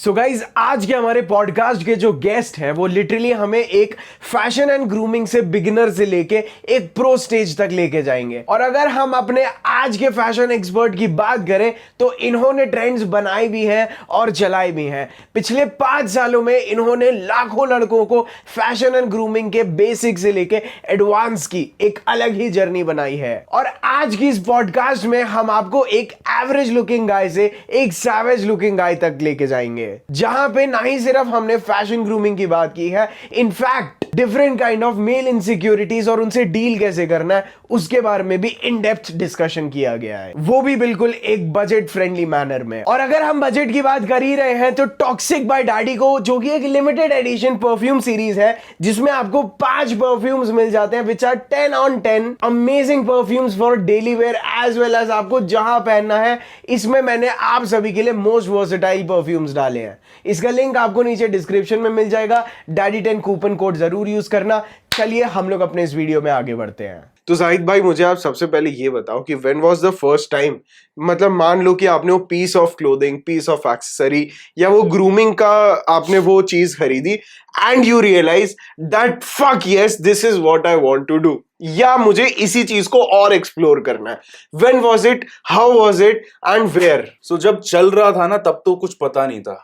So guys आज के हमारे पॉडकास्ट के जो गेस्ट हैं वो लिटरली हमें एक फैशन एंड ग्रूमिंग से बिगिनर से लेके एक प्रो स्टेज तक लेके जाएंगे। और अगर हम अपने आज के फैशन एक्सपर्ट की बात करें तो इन्होंने ट्रेंड्स बनाए भी हैं और चलाए भी हैं। पिछले 5 सालों में इन्होंने लाखों लड़कों को फैशन एंड ग्रूमिंग के बेसिक से लेके एडवांस की एक अलग ही जर्नी बनाई है। और आज की इस पॉडकास्ट में हम आपको एक एवरेज लुकिंग गाय से एक सैवेज लुकिंग गाय तक लेके जाएंगे, जहां पे ना ही सिर्फ हमने फैशन ग्रूमिंग की बात की है, in fact different kind of male insecurities और उनसे डील कैसे करना है उसके बारे में भी इन डेप्थ डिस्कशन किया गया है, वो भी बिल्कुल एक बजट फ्रेंडली मैनर में। और अगर हम बजट की बात कर ही रहे हैं तो टॉक्सिक बाय डैडी को, जो कि एक लिमिटेड एडिशन परफ्यूम सीरीज है जिसमें आपको 5 परफ्यूम्स मिल जाते हैं which are 10 on 10 amazing perfumes for daily wear as well as आपको जहां पहनना है। इसमें मैंने आप सभी के लिए मोस्ट वर्सेटाइल परफ्यूम्स डाले हैं। इसका लिंक आपको नीचे डिस्क्रिप्शन में मिल जाएगा। डैडी 10 कूपन कोड जरूर यूज करना। चलिए हम लोग अपने इस वीडियो में आगे बढ़ते हैं। तो जाहिद भाई, मुझे आप सबसे पहले ये बताओ कि when was the first time, मतलब मान लो कि आपने वो piece of clothing, piece of accessory या वो ग्रूमिंग का आपने वो चीज खरीदी and you realise that fuck yes this is what I want to do, या मुझे इसी चीज को और एक्सप्लोर करना है। When was it, how was it and where? So जब चल रहा था ना तब तो कुछ पता नहीं था,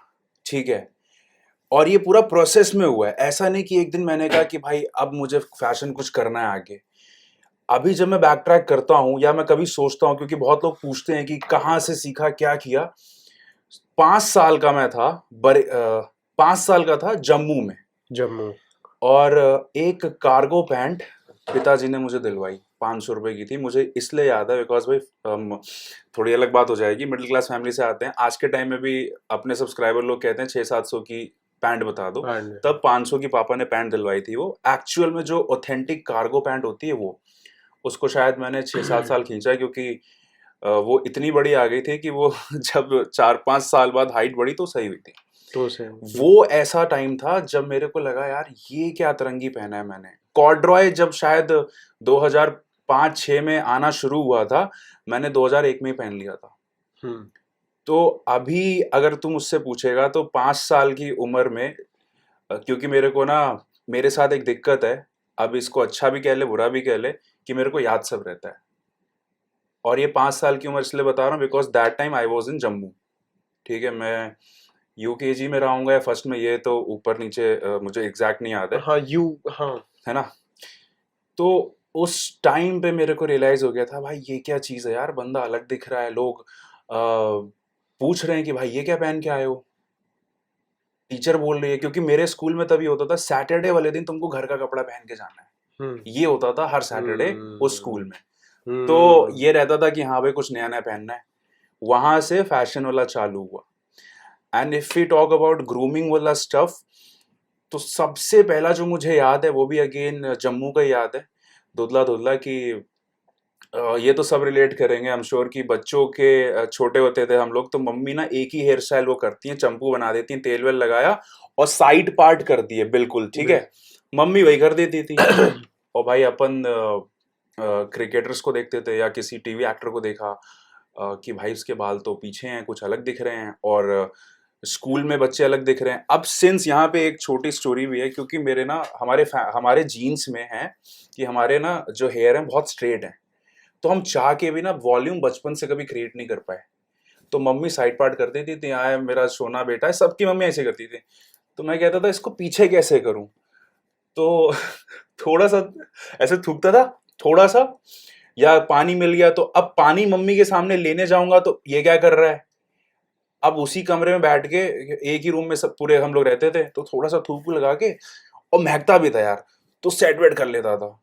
ठीक है। और ये पूरा प्रोसेस में हुआ है, ऐसा नहीं कि एक दिन मैंने कहा कि भाई अब मुझे फैशन कुछ करना है आगे। अभी जब मैं बैक ट्रैक करता हूँ या मैं कभी सोचता हूँ, क्योंकि बहुत लोग पूछते हैं कि कहाँ से सीखा, क्या किया। 5 साल का मैं था, 5 साल का था जम्मू में। और एक कार्गो पैंट पिताजी ने मुझे दिलवाई, 500 रुपए की थी। मुझे इसलिए याद है बिकॉज भाई थोड़ी अलग बात हो जाएगी, मिडिल क्लास फैमिली से आते हैं। आज के टाइम में भी अपने सब्सक्राइबर लोग कहते हैं 600-700 की पैंट बता दो, तब 500 की पापा ने पैंट दिलवाई थी। वो एक्चुअल में जो ऑथेंटिक कार्गो पैंट होती है वो, उसको शायद मैंने 6-7 साल खींचा है, क्योंकि वो इतनी बड़ी आ गई थी कि वो जब 4-5 साल बाद हाइट बढ़ी तो सही हुई थी। तो वो ऐसा टाइम था जब मेरे को लगा यार ये क्या अतरंगी पहना है मैंने। कॉर्डरॉय जब शायद 2005-6 में आना शुरू हुआ था, मैंने 2001 में ही पहन लिया था। तो अभी अगर तुम उससे पूछेगा तो 5 साल की उम्र में, क्योंकि मेरे को ना, मेरे साथ एक दिक्कत है, अब इसको अच्छा भी कह ले बुरा भी कह ले, कि मेरे को याद सब रहता है। और ये 5 साल की उम्र इसलिए बता रहा हूँ because that time I was in Jammu, ठीक है। मैं यूकेजी में रहूंगा या फर्स्ट में, ये तो ऊपर नीचे मुझे एग्जैक्ट नहीं याद है। हाँ है ना। तो उस टाइम पे मेरे को रियलाइज हो गया था भाई ये क्या चीज है यार, बंदा अलग दिख रहा है, लोग पूछ रहे हैं कि भाई ये क्या पहन के आए हो, टीचर बोल रही है। क्योंकि मेरे स्कूल में तभी होता था सैटरडे वाले दिन तुमको घर का कपड़ा पहन के जाना है, ये होता था हर सैटरडे उस स्कूल में। तो ये रहता था कि हाँ भाई कुछ नया नया पहनना है। वहां से फैशन वाला चालू हुआ। And if we talk about grooming वाला स्टफ, तो सबसे पहला जो मुझे याद है वो भी अगेन जम्मू का याद है, धुंधला धुंधला। कि ये तो सब रिलेट करेंगे आई एम श्योर कि बच्चों के छोटे होते थे हम लोग, तो मम्मी ना एक ही हेयर स्टाइल वो करती हैं, चंपू बना देती हैं, तेल वेल लगाया और साइड पार्ट कर दिए बिल्कुल, ठीक है। मम्मी वही कर देती थी। और भाई अपन क्रिकेटर्स को देखते थे या किसी टीवी एक्टर को देखा कि भाई उसके बाल तो पीछे हैं, कुछ अलग दिख रहे हैं, और स्कूल में बच्चे अलग दिख रहे हैं। अब सिंस यहाँ पे एक छोटी स्टोरी भी है, क्योंकि मेरे ना हमारे जीन्स में है कि हमारे ना जो हेयर है बहुत स्ट्रेट है, तो हम चाह के भी ना वॉल्यूम बचपन से कभी क्रिएट नहीं कर पाए। तो मम्मी साइड पार्ट कर देती थी, आए मेरा सोना बेटा है, सबकी मम्मी ऐसे करती थी। तो मैं कहता था इसको पीछे कैसे करूं, तो थोड़ा सा ऐसे थूकता था थोड़ा सा, या पानी मिल गया तो अब पानी मम्मी के सामने लेने जाऊंगा तो ये क्या कर रहा है। अब उसी कमरे में बैठ के, एक ही रूम में सब पूरे हम लोग रहते थे, तो थोड़ा सा थूक लगा के, और महकता भी था यार, तो सेट वेट कर लेता था।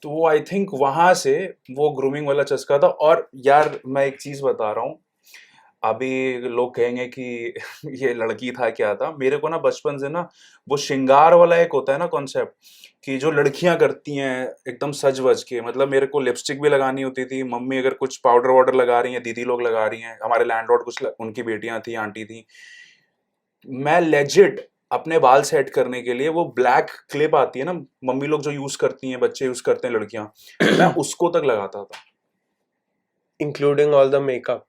तो वो आई थिंक वहां से वो ग्रूमिंग वाला चस्का था। और यार मैं एक चीज बता रहा हूँ, अभी लोग कहेंगे कि ये लड़की था क्या था। मेरे को ना बचपन से ना वो श्रृंगार वाला एक होता है ना कॉन्सेप्ट, कि जो लड़कियां करती हैं एकदम सज वज के, मतलब मेरे को लिपस्टिक भी लगानी होती थी। मम्मी अगर कुछ पाउडर वाउडर लगा रही हैं, दीदी लोग लगा रही हैं, हमारे लैंडलॉर्ड कुछ उनकी बेटियां थी, आंटी थी। मैं लेजिट अपने बाल सेट करने के लिए वो ब्लैक क्लिप आती है ना, मम्मी लोग जो यूज करती हैं, बच्चे यूज करते हैं, लड़कियां, मैं उसको तक लगाता था, including all the makeup.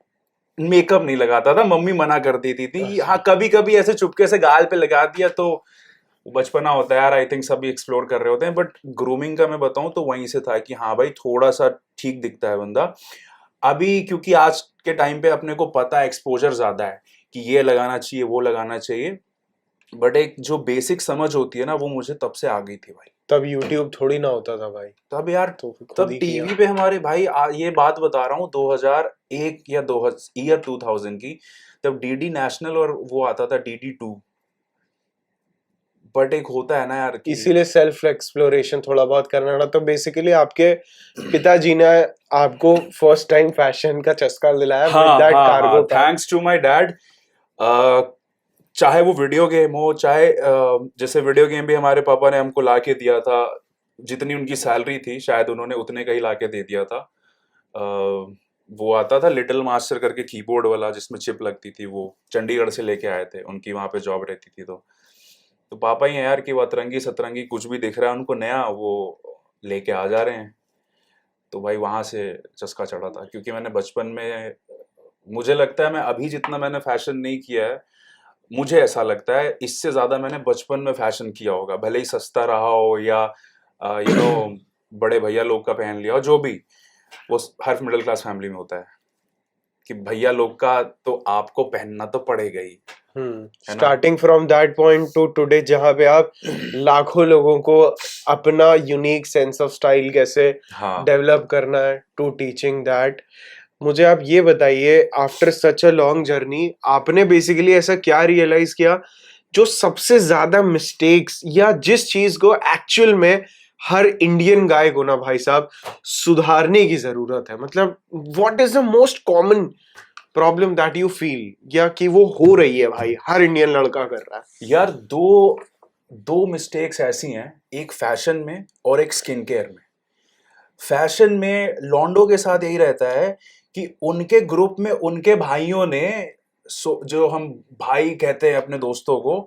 Makeup नहीं लगाता था, मम्मी मना कर देती थी। अच्छा। हाँ कभी कभी ऐसे चुपके से गाल पे लगा दिया तो वो बचपना होता है यार, आई थिंक सभी एक्सप्लोर कर रहे होते हैं। बट ग्रूमिंग का मैं बताऊं तो वहीं से था कि हाँ भाई थोड़ा सा ठीक दिखता है बंदा। अभी क्योंकि आज के टाइम पे अपने को पता है, एक्सपोजर ज्यादा है कि ये लगाना चाहिए वो लगाना चाहिए, बट एक जो बेसिक समझ होती है ना वो मुझे तब से आ गई थी भाई। तब यूट्यूब थोड़ी ना होता था भाई, तब यार तो फिर खुद तब ही किया। टीवी पे हमारे भाई ये बात बता रहा हूँ 2001 या 2000 की, तब डीडी नेशनल और वो आता था DD2। बट एक होता है ना यार कि इसीलिए सेल्फ एक्सप्लोरेशन थोड़ा बहुत करना था। तो बेसिकली आपके पिताजी ने आपको फर्स्ट टाइम फैशन का चस्का दिलाया विद हाँ दैट हाँ हाँ, cargo pant. Thanks to my dad. चाहे वो वीडियो गेम हो, चाहे जैसे वीडियो गेम भी हमारे पापा ने हमको ला के दिया था, जितनी उनकी सैलरी थी शायद उन्होंने उतने का ही ला के दे दिया था। वो आता था लिटिल मास्टर करके कीबोर्ड वाला जिसमें चिप लगती थी, वो चंडीगढ़ से लेके आए थे, उनकी वहां पे जॉब रहती थी। तो पापा ही हैं यार कि वो अतरंगी सतरंगी कुछ भी दिख रहा है उनको नया वो लेके आ जा रहे हैं। तो भाई वहां से चस्का चढ़ा था, क्योंकि मैंने बचपन में, मुझे लगता है मैं अभी जितना मैंने फैशन नहीं किया है, मुझे ऐसा लगता है इससे ज्यादा मैंने बचपन में फैशन किया होगा, भले ही सस्ता रहा हो या यू नो बड़े भैया लोग का पहन लिया हो, जो भी वो हर मिडिल क्लास फैमिली में होता है कि भैया लोग का तो आपको पहनना तो पड़ेगा ही, है ना। Starting from that point two today, जहाँ पे आप लाखों लोगों को अपना यूनिक सेंस ऑफ स्टाइल कैसे हाँ डेवलप करना है, टू टीचिंग दैट। मुझे आप ये बताइए, after such a long journey आपने बेसिकली ऐसा क्या रियलाइज किया जो सबसे ज्यादा मिस्टेक्स, या जिस चीज को एक्चुअल में हर इंडियन गाय को ना भाई साहब सुधारने की जरूरत है? मतलब what is the most common problem that you feel, या कि वो हो रही है भाई, हर इंडियन लड़का कर रहा है? यार, दो दो मिस्टेक्स ऐसी हैं, एक फैशन में और एक स्किन केयर में। फैशन में लॉन्डो के साथ यही रहता है कि उनके ग्रुप में उनके भाइयों ने, जो हम भाई कहते हैं अपने दोस्तों को,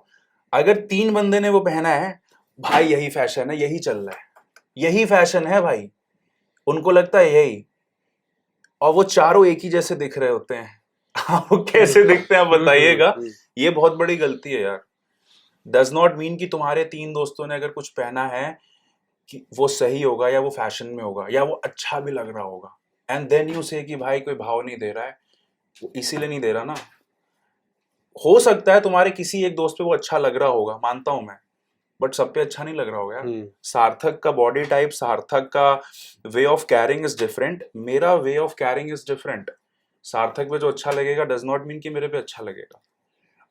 अगर 3 बंदे ने वो पहना है, भाई यही फैशन है, यही चल रहा है, यही फैशन है भाई, उनको लगता है यही, और वो चारों एक ही जैसे दिख रहे होते हैं। वो कैसे दिखते हैं आप बताइएगा। ये बहुत बड़ी गलती है यार। डज नॉट मीन कि तुम्हारे 3 दोस्तों ने अगर कुछ पहना है कि वो सही होगा या वो फैशन में होगा या वो अच्छा भी लग रहा होगा, एंड देन यू से कि भाई कोई भाव नहीं दे रहा है, वो इसीलिए नहीं दे रहा ना। हो सकता है तुम्हारे किसी एक दोस्त पे वो अच्छा लग रहा होगा, मानता हूं मैं, बट सब पे अच्छा नहीं लग रहा होगा यार। सार्थक का बॉडी टाइप, सार्थक का way of carrying is different, मेरा way of carrying is different. Sarthak पे जो अच्छा लगेगा डज नॉट मीन कि मेरे पे अच्छा लगेगा।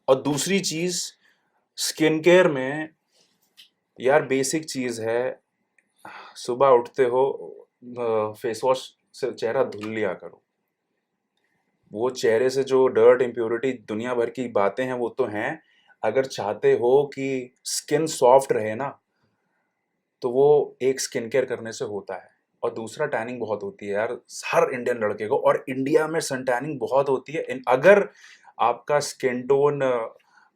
और दूसरी चीज, स्किन केयर में यार बेसिक चीज है, सुबह उठते हो फेस वॉश से चेहरा धुल लिया करो। वो चेहरे से जो डर्ट, इम्प्योरिटी, दुनिया भर की बातें हैं वो तो हैं, अगर चाहते हो कि स्किन सॉफ्ट रहे ना, तो वो एक स्किन केयर करने से होता है। और दूसरा, टैनिंग बहुत होती है यार हर इंडियन लड़के को, और इंडिया में सन टैनिंग बहुत होती है। अगर आपका स्किन टोन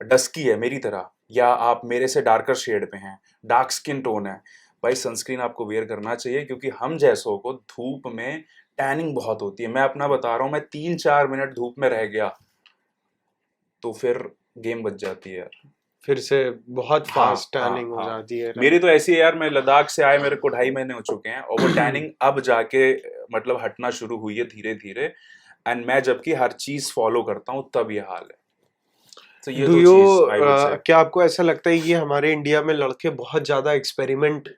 डस्की है मेरी तरह, या आप मेरे से डार्कर शेड पे हैं, डार्क स्किन टोन है, भाई सनस्क्रीन आपको वेयर करना चाहिए, क्योंकि हम जैसों को धूप में टैनिंग बहुत होती है। मैं अपना बता रहा हूँ, मैं 3-4 मिनट धूप में रह गया तो फिर गेम बच जाती है यार, फिर से बहुत हाँ, फास्ट टैनिंग हो हाँ। जाती है। मेरी तो ऐसी है यार, मैं लद्दाख से आए मेरे को 2.5 महीने हो चुके हैं, और वो टैनिंग अब जाके मतलब हटना शुरू हुई है धीरे धीरे, एंड मैं जबकि हर चीज फॉलो करता हूँ तब ये हाल है। तो ये डू दो यू चीज आई वुड से। क्या आपको ऐसा लगता है कि हमारे इंडिया में लड़के बहुत ज्यादा एक्सपेरिमेंट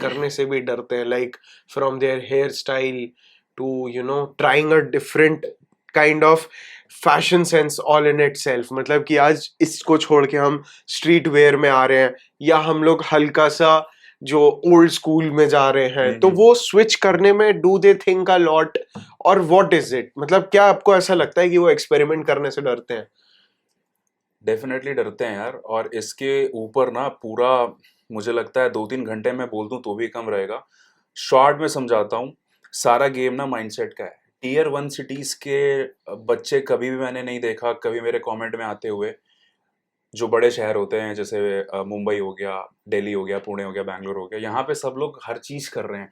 करने से भी डरते हैं, like from their hairstyle to trying a different kind of fashion sense all in itself? मतलब कि आज इसको छोड़ के हम स्ट्रीट वेयर में आ रहे हैं, या हम लोग हल्का सा जो ओल्ड स्कूल में जा रहे हैं, तो वो स्विच करने में do they think a lot, और व्हाट इज इट? मतलब क्या आपको ऐसा लगता है कि वो एक्सपेरिमेंट करने से डरते हैं? डेफिनेटली डरते हैं यार, और इसके ऊपर ना पूरा, मुझे लगता है 2-3 घंटे में बोल दूं तो भी कम रहेगा। शॉर्ट में समझाता हूँ, सारा गेम ना माइंडसेट का है। टीयर 1 सिटीज के बच्चे कभी भी मैंने नहीं देखा कभी मेरे कमेंट में आते हुए, जो बड़े शहर होते हैं जैसे मुंबई हो गया, दिल्ली हो गया, पुणे हो गया, बैंगलोर हो गया, यहाँ पे सब लोग हर चीज कर रहे हैं।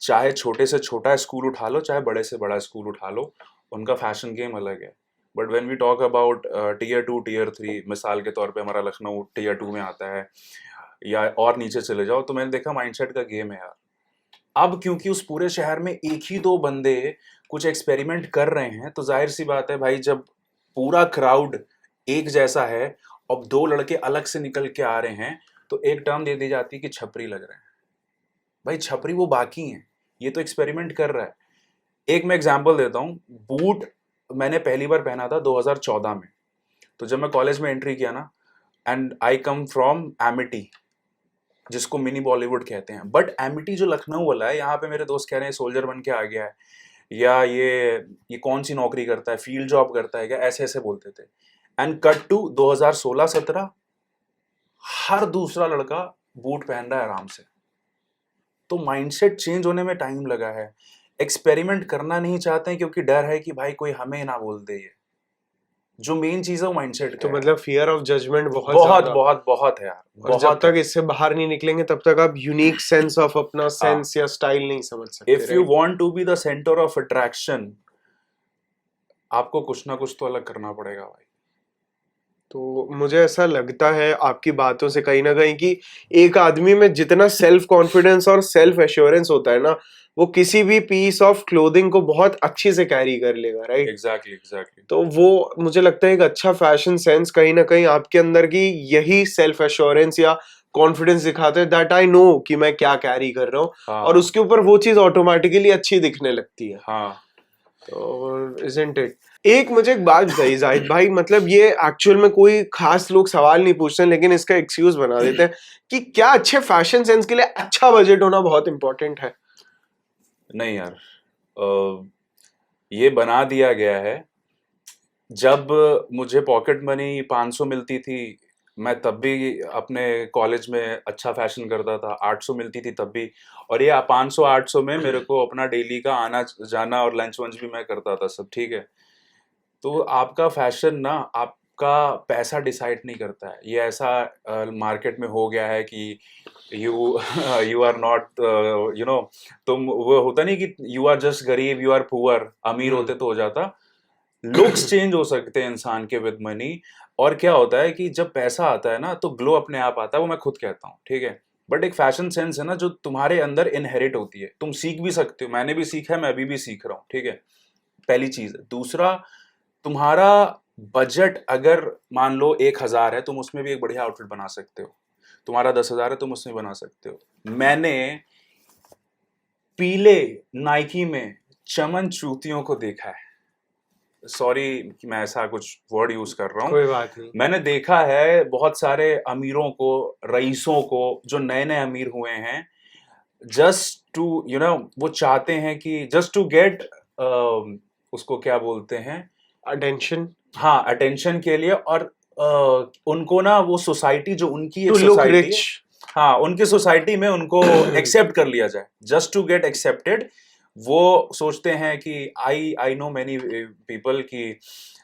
चाहे छोटे से छोटा स्कूल उठा लो, चाहे बड़े से बड़ा स्कूल उठा लो, उनका फैशन गेम अलग है। But when we talk about tier 2 tier 3, मिसाल के तौर पे हमारा लखनऊ टीयर 2 में आता है, या और नीचे चले जाओ, तो मैंने देखा माइंडसेट का गेम है यार। अब क्योंकि उस पूरे शहर में एक ही दो बंदे कुछ एक्सपेरिमेंट कर रहे हैं, तो जाहिर सी बात है भाई, जब पूरा क्राउड एक जैसा है और दो लड़के अलग से निकल के आ रहे हैं, तो एक टर्म दे दी जाती है कि छपरी लग रहे हैं। भाई छपरी वो बाकी हैं, ये तो एक्सपेरिमेंट कर रहा है। एक मैं एग्जांपल देता हूँ, बूट मैंने पहली बार पहना था 2014 में। तो जब मैं कॉलेज में एंट्री किया ना, and I come from Amity, जिसको मिनी बॉलीवुड कहते हैं, बट एमिटी जो लखनऊ वाला है, यहाँ पे मेरे दोस्त कह रहे हैं सोल्जर बन के आ गया है, या ये कौन सी नौकरी करता है, फील्ड जॉब करता है क्या, ऐसे ऐसे बोलते थे। एंड कट टू 2016-17, हर दूसरा लड़का बूट पहन रहा है आराम से। तो माइंडसेट चेंज होने में टाइम लगा है। एक्सपेरिमेंट करना नहीं चाहते हैं क्योंकि डर है कि भाई कोई हमें ना बोल दे। ये जो मेन चीज है वो माइंडसेट तो का है। मतलब फियर ऑफ जजमेंट बहुत बहुत ज्यादा। बहुत बहुत है यार, और जब बहुत तक है। इससे बाहर नहीं निकलेंगे तब तक आप यूनिक सेंस ऑफ अपना सेंस या स्टाइल नहीं समझ सकते, if you right? Want to be the centre of attraction, आपको कुछ ना कुछ तो अलग करना पड़ेगा भाई। तो मुझे ऐसा लगता है आपकी बातों से कहीं ना कहीं कि एक आदमी में जितना सेल्फ कॉन्फिडेंस और सेल्फ एश्योरेंस होता है ना, वो किसी भी पीस ऑफ क्लोथिंग को बहुत अच्छे से कैरी कर लेगा, राइट? Exactly exactly. तो वो मुझे लगता है एक अच्छा फैशन सेंस कहीं ना कहीं आपके अंदर की यही सेल्फ एश्योरेंस या कॉन्फिडेंस दिखाते हैं, दैट आई नो कि मैं क्या कैरी कर रहा हूँ, हाँ और उसके ऊपर वो चीज ऑटोमेटिकली अच्छी दिखने लगती है। हाँ। तो इजंट इट। एक मुझे एक बात बताइए जाहिद भाई, मतलब ये एक्चुअल में कोई खास लोग सवाल नहीं पूछते हैं, लेकिन इसका एक्सक्यूज बना देते हैं कि क्या अच्छे फैशन सेंस के लिए अच्छा बजट होना बहुत इंपॉर्टेंट है? नहीं यार, ये बना दिया गया है। जब मुझे पॉकेट मनी 500 मिलती थी, मैं तब भी अपने कॉलेज में अच्छा फैशन करता था। 800 मिलती थी तब भी, और ये 500-800 में मेरे को अपना डेली का आना जाना और लंच वंच भी मैं करता था सब, ठीक है। तो आपका फैशन ना आपका पैसा डिसाइड नहीं करता है। ये ऐसा मार्केट में हो गया है कि you you are not you know, तुम वो होता नहीं कि यू आर जस्ट गरीब, यू आर पुअर, अमीर होते तो हो जाता। लुक्स चेंज हो सकते हैं इंसान के विद मनी। और क्या होता है कि जब पैसा आता है ना, तो ग्लो अपने आप आता है, वो मैं खुद कहता हूँ, ठीक है। बट एक फैशन सेंस है ना जो तुम्हारे अंदर इनहेरिट होती है, तुम सीख भी सकते हो। मैंने भी सीखा है, मैं अभी भी सीख रहा हूँ, ठीक है। पहली चीज है। दूसरा, तुम्हारा बजट अगर मान लो 1,000 है, तुम उसमें भी एक बढ़िया आउटफिट बना सकते हो। तुम्हारा 10,000 है, तुम उसमें बना सकते हो। मैंने पीले नाइकी में चमन चूतियों को देखा है। सॉरी कि मैं ऐसा कुछ वर्ड यूज कर रहा हूँ। कोई बात नहीं। मैंने देखा है बहुत सारे अमीरों को, रईसों को, जो नए नए अमीर हुए हैं, जस्ट टू यू नो, वो चाहते हैं कि जस्ट टू गेट, उसको क्या बोलते हैं, अटेंशन। हाँ, अटेंशन के लिए। और उनको ना वो सोसाइटी, जो उनकी एक टू लुक सोसाइटी है, रिच। हाँ, उनकी सोसाइटी में उनको एक्सेप्ट कर लिया जाए, जस्ट टू गेट एक्सेप्टेड। वो सोचते हैं कि आई नो मेनी पीपल कि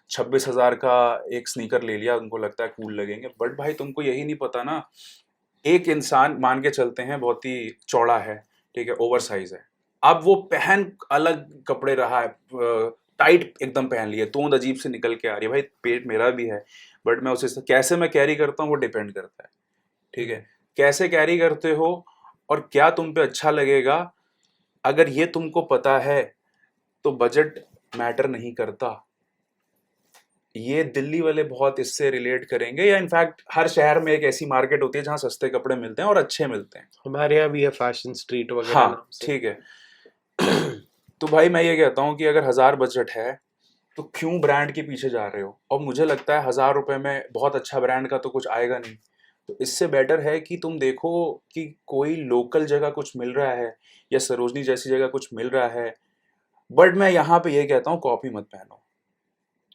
26,000 का एक स्नीकर ले लिया, उनको लगता है कूल लगेंगे। बट भाई तुमको यही नहीं पता ना, एक इंसान मान के चलते हैं बहुत ही चौड़ा है, ठीक है, ओवर साइज है। अब वो पहन अलग कपड़े रहा है, टाइट एकदम पहन लिए, तोंद अजीब से निकल के आ रही है। भाई पेट मेरा भी है, बट मैं उसे कैसे मैं कैरी करता हूँ वो डिपेंड करता है, ठीक है। कैसे कैरी करते हो और क्या तुम पे अच्छा लगेगा, अगर ये तुमको पता है तो बजट मैटर नहीं करता। ये दिल्ली वाले बहुत इससे रिलेट करेंगे, या इनफैक्ट हर शहर में एक ऐसी मार्केट होती है जहाँ सस्ते कपड़े मिलते हैं और अच्छे मिलते हैं। हमारे यहाँ भी है फैशन स्ट्रीट वगैरह हाँ नाम से। ठीक है। तो भाई मैं ये कहता हूँ कि अगर 1,000 बजट है तो क्यों ब्रांड के पीछे जा रहे हो। और मुझे लगता है 1,000 रुपए में बहुत अच्छा ब्रांड का तो कुछ आएगा नहीं। तो इससे बेटर है कि तुम देखो कि कोई लोकल जगह कुछ मिल रहा है, या सरोजनी जैसी जगह कुछ मिल रहा है। बट मैं यहाँ पे ये कहता हूँ, कॉपी मत पहनो,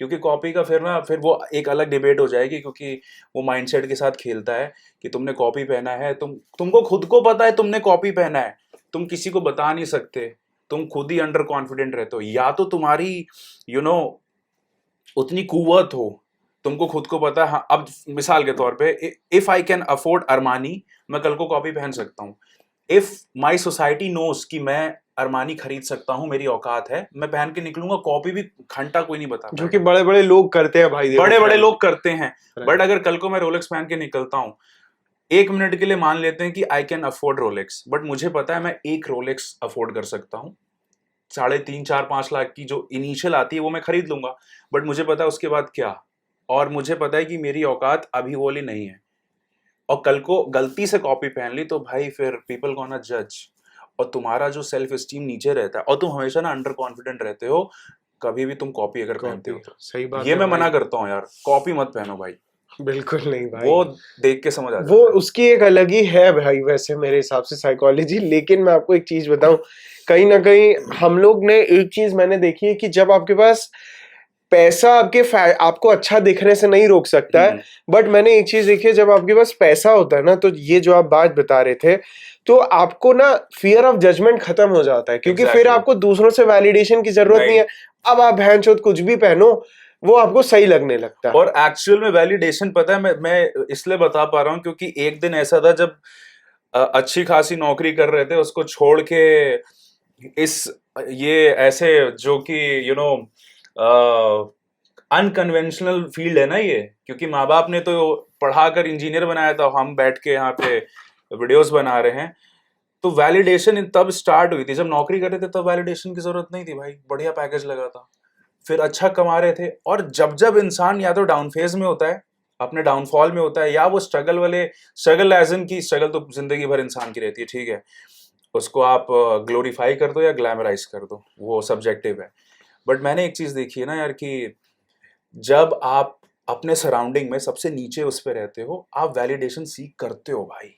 क्योंकि कॉपी का फिर वो एक अलग डिबेट हो जाएगी, क्योंकि वो माइंडसेट के साथ खेलता है कि तुमने कॉपी पहना है, तुमको खुद को पता है तुमने कॉपी पहना है, तुम किसी को बता नहीं सकते, तुम खुद ही अंडर कॉन्फिडेंट रहते हो। या तो तुम्हारी यू नो उतनी कुव्वत हो, तुमको खुद को पता है। हाँ, अब मिसाल के तौर पे if I can afford Armani, मैं कल को कॉपी पहन सकता हूँ। इफ माई सोसाइटी नोस कि मैं अरमानी खरीद सकता हूँ, मेरी औकात है, मैं पहन के निकलूंगा, कॉपी भी घंटा कोई नहीं बता जो कि पाएगा। बड़े बड़े लोग करते हैं भाई, देखो बड़े बड़े फ्रेंड। लोग करते हैं, Right. बट अगर कल को मैं रोलेक्स पहन के निकलता हूँ, 1 मिनट के लिए मान लेते हैं कि I can afford Rolex, but मुझे पता है मैं एक रोलेक्स अफोर्ड कर सकता हूँ, 3.5-4-5 लाख की जो इनिशियल आती है वो मैं खरीद लूंगा, बट मुझे पता है उसके बाद क्या, और मुझे पता है कि मेरी औकात अभी वो वाली नहीं है, और कल को गलती से कॉपी पहन ली तो भाई फिर पीपल गोना जज, और तुम्हारा जो सेल्फ एस्टीम नीचे रहता है, और तुम हमेशा ना अंडर कॉन्फिडेंट रहते हो कभी भी तुम कॉपी अगर पहनते हो कॉपी, तो। सही बात ये है मैं भाई। मना करता हूँ यार, कॉपी मत पहनो भाई, बिल्कुल नहीं भाई, वो देख के समझ आ वो जाता है। उसकी एक अलग ही है भाई वैसे मेरे हिसाब से साइकोलॉजी। लेकिन मैं आपको एक चीज बताऊं, कहीं ना कहीं हम लोग ने एक चीज मैंने देखी है कि जब आपके पास पैसा आपको अच्छा दिखने से नहीं रोक सकता है, बट मैंने एक चीज देखी है, जब आपके पास पैसा होता है ना, तो ये जो आप बात बता रहे थे, तो आपको ना फियर ऑफ जजमेंट खत्म हो जाता है, क्योंकि फिर Exactly. आपको दूसरों से वैलिडेशन की जरूरत नहीं नहीं, है। अब आप भैंचोद कुछ भी पहनो, वो आपको सही लगने लगता है। और एक्चुअल में वैलिडेशन पता है, मैं इसलिए बता पा रहा हूँ क्योंकि एक दिन ऐसा था जब अच्छी खासी नौकरी कर रहे थे, उसको छोड़ के इस ये ऐसे जो कि यू नो अनकन्वेंशनल फील्ड है ना ये, क्योंकि माँ बाप ने तो पढ़ाकर इंजीनियर बनाया था, हम बैठ के यहाँ पे वीडियोस बना रहे हैं, तो वैलिडेशन तब स्टार्ट हुई थी जब नौकरी कर रहे थे, तब वैलिडेशन की जरूरत नहीं थी भाई, बढ़िया पैकेज लगा था, फिर अच्छा कमा रहे थे। और जब जब इंसान या तो डाउन फेज में होता है, अपने डाउनफॉल में होता है, या वो स्ट्रगल एज इन की स्ट्रगल तो जिंदगी भर इंसान की रहती है, ठीक है, उसको आप ग्लोरीफाई कर दो या ग्लैमराइज कर दो, वो सब्जेक्टिव है, बट मैंने एक चीज देखी है ना यार कि जब आप अपने सराउंडिंग में सबसे नीचे उस पे रहते हो, आप वैलिडेशन सीख करते हो भाई,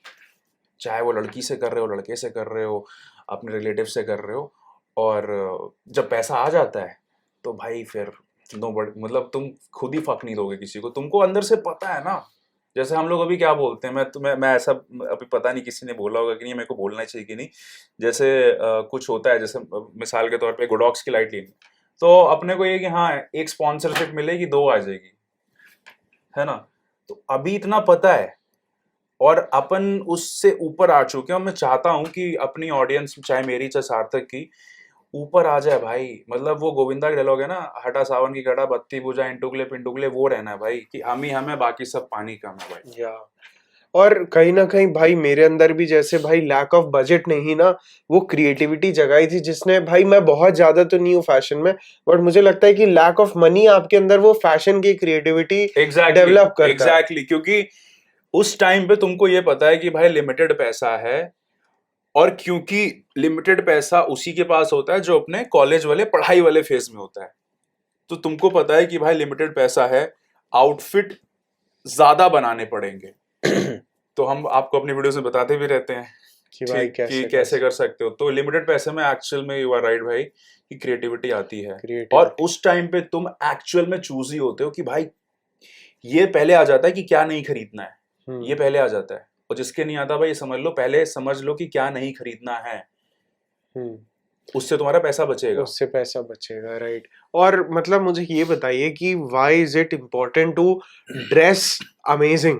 चाहे वो लड़की से कर रहे हो, लड़के से कर रहे हो, अपने रिलेटिव से कर रहे हो, और जब पैसा आ जाता है तो भाई फिर नो बट मतलब तुम खुद ही फक नहीं दोगे किसी को, तुमको अंदर से पता है ना, जैसे हम लोग अभी क्या बोलते हैं, मैं ऐसा अभी पता नहीं किसी ने बोला होगा कि नहीं, मेरे को बोलना चाहिए कि नहीं, जैसे कुछ होता है, जैसे मिसाल के तौर पे गुडॉक्स की लाइट लेनी, तो अपने को ये कि हाँ एक स्पॉन्सरशिप मिलेगी, 2 आ जाएगी, है ना, तो अभी इतना पता है, और अपन उससे ऊपर आ चुके हैं, और मैं चाहता हूं कि अपनी ऑडियंस चाहे मेरी चाहे सार्थक की ऊपर आ जाए भाई, मतलब वो गोविंदा का डायलॉग है ना, हटा सावन की घटा बत्ती बुझा इंटुगले पिंटुगले, वो रहना है भाई, कि हम ही हमें बाकी सब पानी कम है भाई। या और कहीं ना कहीं भाई मेरे अंदर भी जैसे भाई लैक ऑफ बजट नहीं ना, वो क्रिएटिविटी जगाई थी जिसने, भाई मैं बहुत ज्यादा तो नहीं हूँ फैशन में, बट मुझे लगता है कि लैक ऑफ मनी आपके अंदर वो फैशन की क्रिएटिविटी एग्जैक्टली डेवलप करता है। एग्जैक्टली, क्योंकि उस टाइम पे तुमको ये पता है कि भाई लिमिटेड पैसा है, और क्योंकि लिमिटेड पैसा उसी के पास होता है जो अपने कॉलेज वाले पढ़ाई वाले फेज में होता है, तो तुमको पता है कि भाई लिमिटेड पैसा है, आउटफिट ज्यादा बनाने पड़ेंगे, तो हम आपको अपनी वीडियोस में बताते भी रहते हैं कि भाई ठीक, कि कैसे कैसे कर सकते हो, तो लिमिटेड पैसे में एक्चुअल में यू आर राइट भाई कि क्रिएटिविटी आती है, और क्रिएटिविटी। उस टाइम पे तुम एक्चुअल में चूज ही होते हो कि भाई ये पहले आ जाता है कि क्या नहीं खरीदना है, ये पहले आ जाता है, और जिसके नहीं आता भाई समझ लो, पहले समझ लो कि क्या नहीं खरीदना है, उससे तुम्हारा पैसा बचेगा। उससे पैसा बचेगा, राइट। और मतलब मुझे ये बताइए कि why is it important to dress amazing,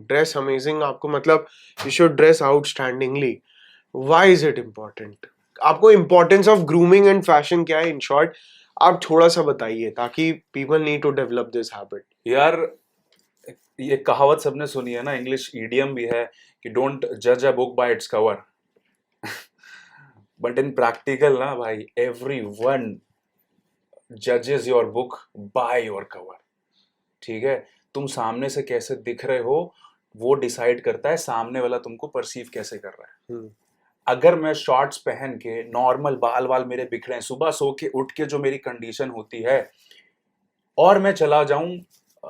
dress amazing आपको, मतलब you should dress outstandingly, why is it important? आपको importance of grooming and fashion क्या है, इन शॉर्ट आप थोड़ा सा बताइए, ताकि people need to develop this habit. यार ये कहावत सबने सुनी है ना, इंग्लिश ईडियम भी है कि डोंट जज a book by its cover, but in practical ना भाई, एवरीवन जजेस your book by your cover, ठीक है, तुम सामने से कैसे दिख रहे हो वो डिसाइड करता है सामने वाला तुमको परसीव कैसे कर रहा है। अगर मैं शॉर्ट्स पहन के नॉर्मल बाल वाल मेरे बिखरे हैं, सुबह सो के उठ के जो मेरी कंडीशन होती है, और मैं चला जाऊं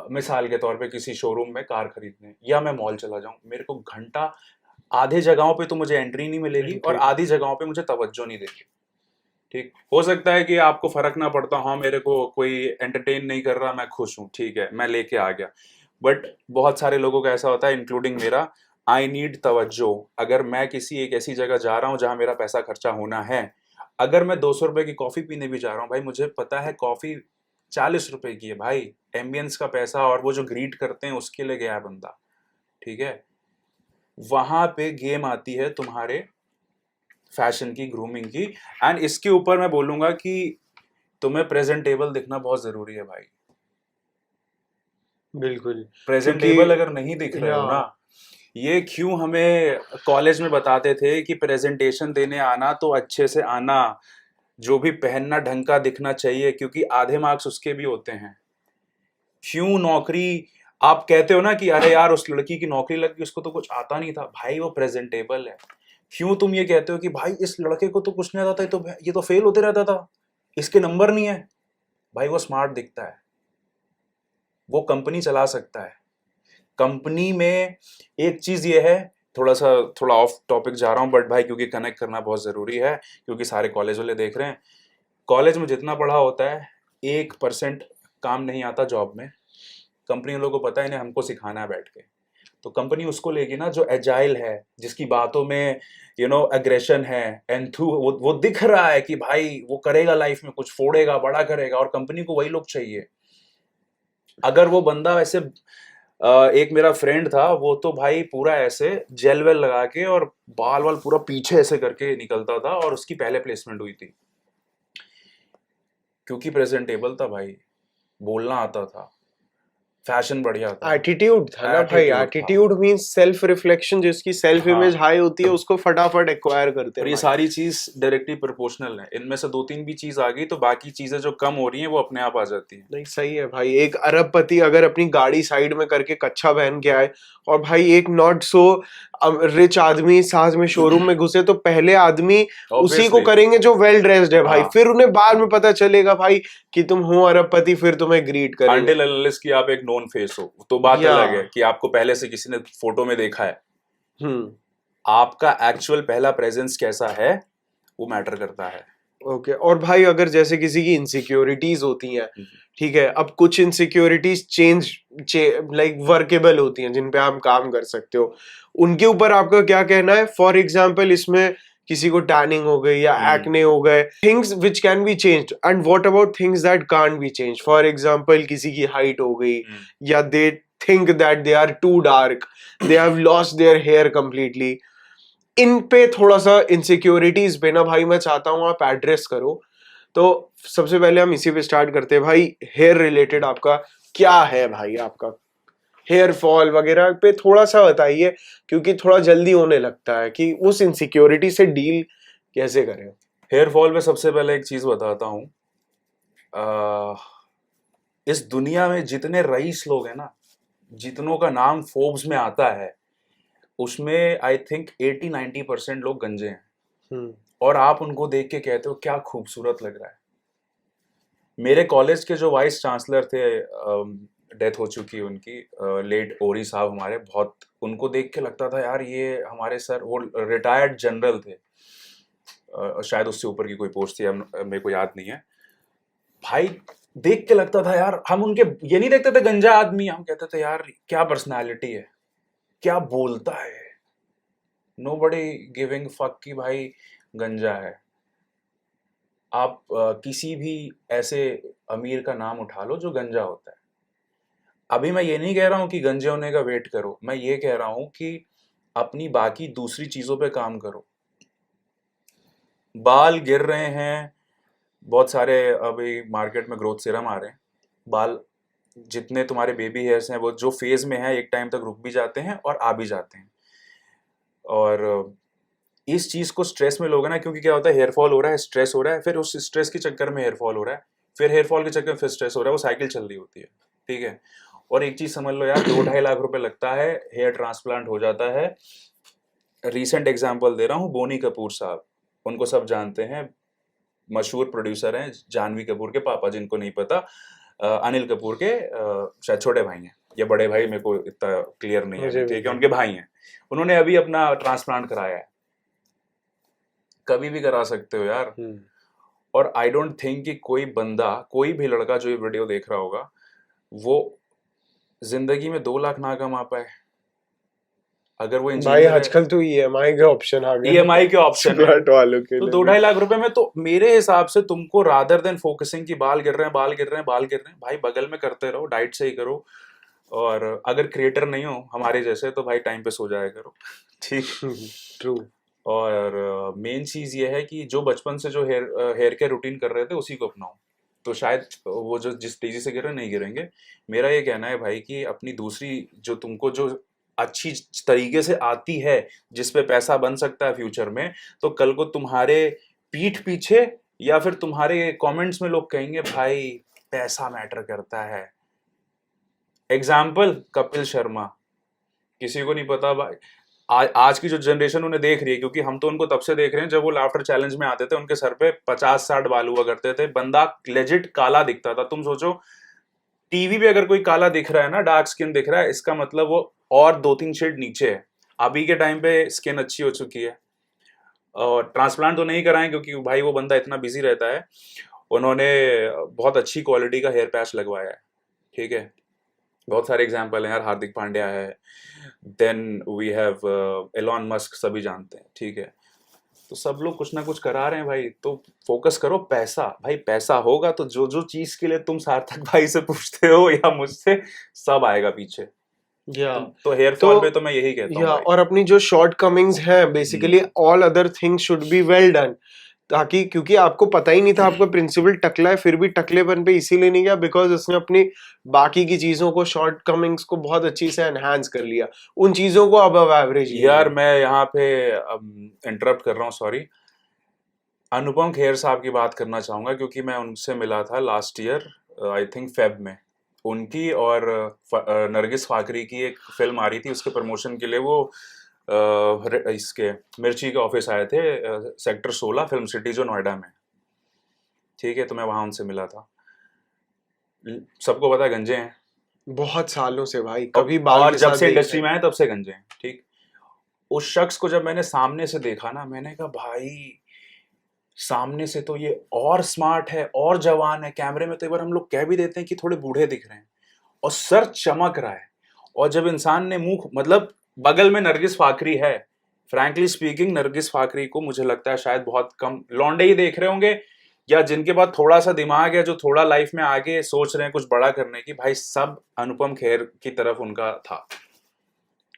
मिसाल के तौर पे किसी शोरूम में कार खरीदने, या मैं मॉल चला जाऊं, मेरे को घंटा आधे जगहों पे तो मुझे एंट्री नहीं मिलेगी, और आधी जगहों पे मुझे तवज्जो नहीं देगी, ठीक, हो सकता है कि आपको फर्क ना पड़ता, हाँ मेरे को कोई एंटरटेन नहीं कर रहा, मैं खुश हूँ, ठीक है, मैं लेके आ गया, बट बहुत सारे लोगों का ऐसा होता है इंक्लूडिंग मेरा, आई नीड तवज्जो, अगर मैं किसी एक ऐसी जगह जा रहा हूँ जहाँ मेरा पैसा खर्चा होना है, अगर मैं 200 रुपए की कॉफी पीने भी जा रहा हूँ भाई, मुझे पता है कॉफी 40 रुपए की है भाई, एम्बियंस का पैसा और वो जो ग्रीट करते हैं उसके लिए गया है बंदा, ठीक है, वहां पे गेम आती है तुम्हारे फैशन की, ग्रूमिंग की। एंड इसके ऊपर मैं बोलूंगा कि तुम्हें प्रेजेंटेबल दिखना बहुत जरूरी है भाई। बिल्कुल। प्रेजेंटेबल अगर नहीं दिख रहे या हो ना, ये क्यों हमें कॉलेज में बताते थे कि प्रेजेंटेशन देने आना तो अच्छे से आना, जो भी पहनना ढंग का दिखना चाहिए, क्योंकि आधे मार्क्स उसके भी होते हैं। क्यों नौकरी, आप कहते हो ना कि अरे यार उस लड़की की नौकरी लग गई, उसको तो कुछ आता नहीं था, भाई वो प्रेजेंटेबल है। क्यों तुम ये कहते हो कि भाई इस लड़के को तो कुछ नहीं आता था, ये तो फेल होते रहता था, इसके नंबर नहीं है। भाई वो स्मार्ट दिखता है, वो कंपनी चला सकता है। कंपनी में एक चीज ये है, थोड़ा ऑफ टॉपिक जा रहा हूँ बट भाई क्योंकि कनेक्ट करना बहुत जरूरी है, क्योंकि सारे कॉलेज वाले देख रहे हैं। कॉलेज में जितना पढ़ा होता है 1% काम नहीं आता जॉब में। कंपनी वालों को पता है इन्हें हमको सिखाना है बैठ के, तो कंपनी उसको लेगी ना जो एजाइल है, जिसकी बातों में एग्रेशन है, एंथू, वो दिख रहा है कि भाई वो करेगा लाइफ में कुछ, फोड़ेगा, बड़ा करेगा, और कंपनी को वही लोग चाहिए। अगर वो बंदा ऐसे एक मेरा फ्रेंड था, वो तो भाई पूरा ऐसे जेल वेल लगा के और बाल वाल पूरा पीछे ऐसे करके निकलता था, और उसकी पहले प्लेसमेंट हुई थी, क्योंकि प्रेजेंटेबल था भाई, बोलना आता था, फैशन बढ़िया था, एटीट्यूड था ना भाई। एटीट्यूड था। एटीट्यूड मींस सेल्फ रिफ्लेक्शन, जिसकी सेल्फ हाँ। इमेज हाई होती है उसको फटाफट एक्वायर करते और हैं ये भाई। सारी चीज डायरेक्टली प्रोपोर्शनल है, इनमें से 2-3 भी चीज आ गई तो बाकी चीजें जो कम हो रही हैं वो अपने आप आ जाती हैं। नहीं सही है भाई। एक अरबपति अगर अपनी गाड़ी साइड में करके कच्छा पहन के आए, और भाई एक नॉट सो रिच आदमी साथ में शोरूम में घुसे, तो पहले आदमी उसी को Obviously, करेंगे जो वेल ड्रेस्ड है भाई। हाँ। फिर उन्हें बाद में पता चलेगा भाई कि तुम हो अरबपति, फिर तुम्हें ग्रीट करेंगे। अनटिल अनलेस कि आप एक नोन फेस हो, तो बात या अलग है कि आपको पहले से किसी ने फोटो में देखा है। हम्म आपका एक्चुअल पहला प्रेजेंस कैसा है वो मैटर करता है। ओके। और भाई अगर जैसे किसी की इनसिक्योरिटीज होती हैं, ठीक है, अब कुछ इनसिक्योरिटीज चेंज लाइक वर्केबल होती हैं जिन पे आप काम कर सकते हो, उनके ऊपर आपका क्या कहना है? फॉर एग्जाम्पल इसमें किसी को टैनिंग हो गई या एक्ने हो गए, things which can be changed, and what about things that can't be changed? For example किसी की हाइट हो गई, या they think that they are too dark, they have lost their hair completely. इन पे थोड़ा सा इनसिक्योरिटीज पे ना भाई मैं चाहता हूँ आप एड्रेस करो। तो सबसे पहले हम इसी पे स्टार्ट करते हैं भाई। हेयर रिलेटेड आपका क्या है भाई? आपका हेयर फॉल वगैरह पे थोड़ा सा बताइए, क्योंकि थोड़ा जल्दी होने लगता है कि उस इनसिक्योरिटी से डील कैसे करें। हेयर फॉल में सबसे पहले एक चीज बताता हूँ, इस दुनिया में जितने रईस लोग हैं ना, जितनों का नाम फोर्ब्स में आता है, उसमें आई थिंक 80-90% लोग गंजे हैं। और आप उनको देख के कहते हो क्या खूबसूरत लग रहा है। मेरे कॉलेज के जो वाइस चांसलर थे, डेथ हो चुकी है उनकी, लेट ओरी साहब हमारे, बहुत उनको देख के लगता था यार ये हमारे सर, वो रिटायर्ड जनरल थे, शायद उससे ऊपर की कोई पोस्ट थी, मेरे को याद नहीं है। भाई देख के लगता था यार, हम उनके ये नहीं देखते थे गंजा आदमी, हम कहते थे यार क्या पर्सनालिटी है, क्या बोलता है, नोबडी गिविंग फक कि भाई गंजा है। आप किसी भी ऐसे अमीर का नाम उठा लो जो गंजा होता है। अभी मैं ये नहीं कह रहा हूँ कि गंजे होने का वेट करो, मैं ये कह रहा हूँ कि अपनी बाकी दूसरी चीजों पे काम करो। बाल गिर रहे हैं, बहुत सारे अभी मार्केट में ग्रोथ सीरम आ रहे हैं। बाल जितने तुम्हारे बेबी हेयर्स हैं वो जो फेज में है, एक टाइम तक रुक भी जाते हैं और आ भी जाते हैं। और इस चीज को स्ट्रेस में लोगे ना, क्योंकि क्या होता है, हेयर फॉल हो रहा है, स्ट्रेस हो रहा है, फिर उस स्ट्रेस के चक्कर में हेयर फॉल हो रहा है, फिर हेयर फॉल के चक्कर में फिर स्ट्रेस हो रहा है, वो साइकिल चल रही होती है। ठीक है। और एक चीज समझ लो यार, 2-2.5 लाख रुपए लगता है, हेयर ट्रांसप्लांट हो जाता है। रिसेंट एग्जांपल दे रहा हूँ, बोनी कपूर साहब, उनको सब जानते हैं, मशहूर प्रोड्यूसर हैं, जानवी कपूर के पापा, जिनको नहीं पता, अनिल कपूर के शायद छोटे भाई हैं या बड़े भाई, मेरे को इतना क्लियर नहीं है, ठीक है, उनके भाई हैं। उन्होंने अभी अपना ट्रांसप्लांट कराया है। कभी भी करा सकते हो यार। और आई डोंट थिंक कि कोई बंदा, कोई भी लड़का जो ये वीडियो देख रहा होगा, वो जिंदगी में 2 लाख ना कमा पाए। अगर वो भाई इंजीनियर आजकल तो ईएमआई के ऑप्शन आ गए, ईएमआई के ऑप्शन है, फ्लैट वालों के तो लिए 2-2.5 लाख रुपए में तो मेरे हिसाब से तुमको, रादर देन फोकसिंग की बाल गिर रहे हैं, बाल गिर रहे हैं, बाल गिर रहे हैं, भाई बगल में करते रहो, डाइट सही करो, और अगर क्रिएटर नहीं हो हमारे जैसे तो भाई टाइम पे सो जाया करो, ठीक। ट्रू। और मेन चीज ये है कि जो बचपन से जो हेयर केयर रूटीन कर रहे थे उसी को अपनाओ, तो शायद वो जो जिस तेजी से गिर रहे नहीं गिरेंगे। मेरा ये कहना है भाई कि अपनी दूसरी जो तुमको जो अच्छी तरीके से आती है, जिस पे पैसा बन सकता है फ्यूचर में, तो कल को तुम्हारे पीठ पीछे या फिर तुम्हारे कमेंट्स में लोग कहेंगे भाई पैसा मैटर करता है। एग्जाम्पल कपिल शर्मा, किसी को नहीं पता भाई, आज की जो जनरेशन उन्हें देख रही है, क्योंकि हम तो उनको तब से देख रहे हैं जब वो लाफ्टर चैलेंज में आते थे, उनके सर पे 50-60 बाल हुआ करते थे, बंदा लेजिट काला दिखता था। तुम सोचो टीवी पे अगर कोई काला दिख रहा है ना, डार्क स्किन दिख रहा है, इसका मतलब वो और 2-3 शेड नीचे है। अभी के टाइम पे स्किन अच्छी हो चुकी है। और ट्रांसप्लांट तो नहीं कराएं क्योंकि भाई वो बंदा इतना बिजी रहता है। उन्होंने बहुत अच्छी क्वालिटी का हेयर पैच लगवाया है, ठीक है। बहुत सारे एग्जाम्पल हैं यार, हार्दिक पांड्या है, then we have Elon Musk, सभी जानते हैं, ठीक है। तो सब लोग कुछ ना कुछ करा रहे हैं भाई, तो फोकस करो पैसा। भाई पैसा होगा तो जो जो चीज के लिए तुम सार्थक भाई से पूछते हो या मुझसे, सब आएगा पीछे। या तो हेयर फॉल पे तो मैं यही कहता हूँ या भाई। और अपनी जो शॉर्ट कमिंग्स हैं basically all other things should be well done, ताकि क्योंकि आपको पता ही नहीं था आपका प्रिंसिपल टकला है, फिर भी टकलेपन पे इसीलिए नहीं गया बिकॉज उसने अपनी बाकी की चीजों को, शॉर्ट कमिंग्स को बहुत अच्छी से एनहांस कर लिया, उन चीजों को अबव एवरेज। यार मैं यहाँ पे इंटरप्ट कर रहा हूँ, सॉरी। अनुपम खेर साहब की बात करना चाहूंगा क्योंकि मैं उनसे मिला था last year, I think Feb में। उनकी और नरगिस फाकरी की एक फिल्म आ रही थी, उसके प्रमोशन के लिए वो इसके मिर्ची के ऑफिस आए थे, सेक्टर 16 फिल्म सिटी जो नोएडा में, ठीक है। तो मैं वहां उनसे मिला था। सबको पता है गंजे हैं, बहुत सालों से भाई, कभी बाल और के जब साथ से देखा इंडस्ट्री में आए तब से गंजे हैं, ठीक। उस शख्स को जब मैंने सामने से देखा ना, मैंने कहा भाई सामने से तो ये और स्मार्ट है और जवान है, कैमरे में तो एक बार हम लोग कह भी देते हैं कि थोड़े बूढ़े दिख रहे हैं, और सर चमक रहा है। और जब इंसान ने मुंह, मतलब बगल में नरगिस फाकरी है, फ्रैंकली स्पीकिंग नरगिस फाकरी को मुझे लगता है शायद बहुत कम लौंडे ही देख रहे होंगे, या जिनके पास थोड़ा सा दिमाग है, जो थोड़ा लाइफ में आगे सोच रहे हैं कुछ बड़ा करने की। भाई सब अनुपम खेर की तरफ उनका था,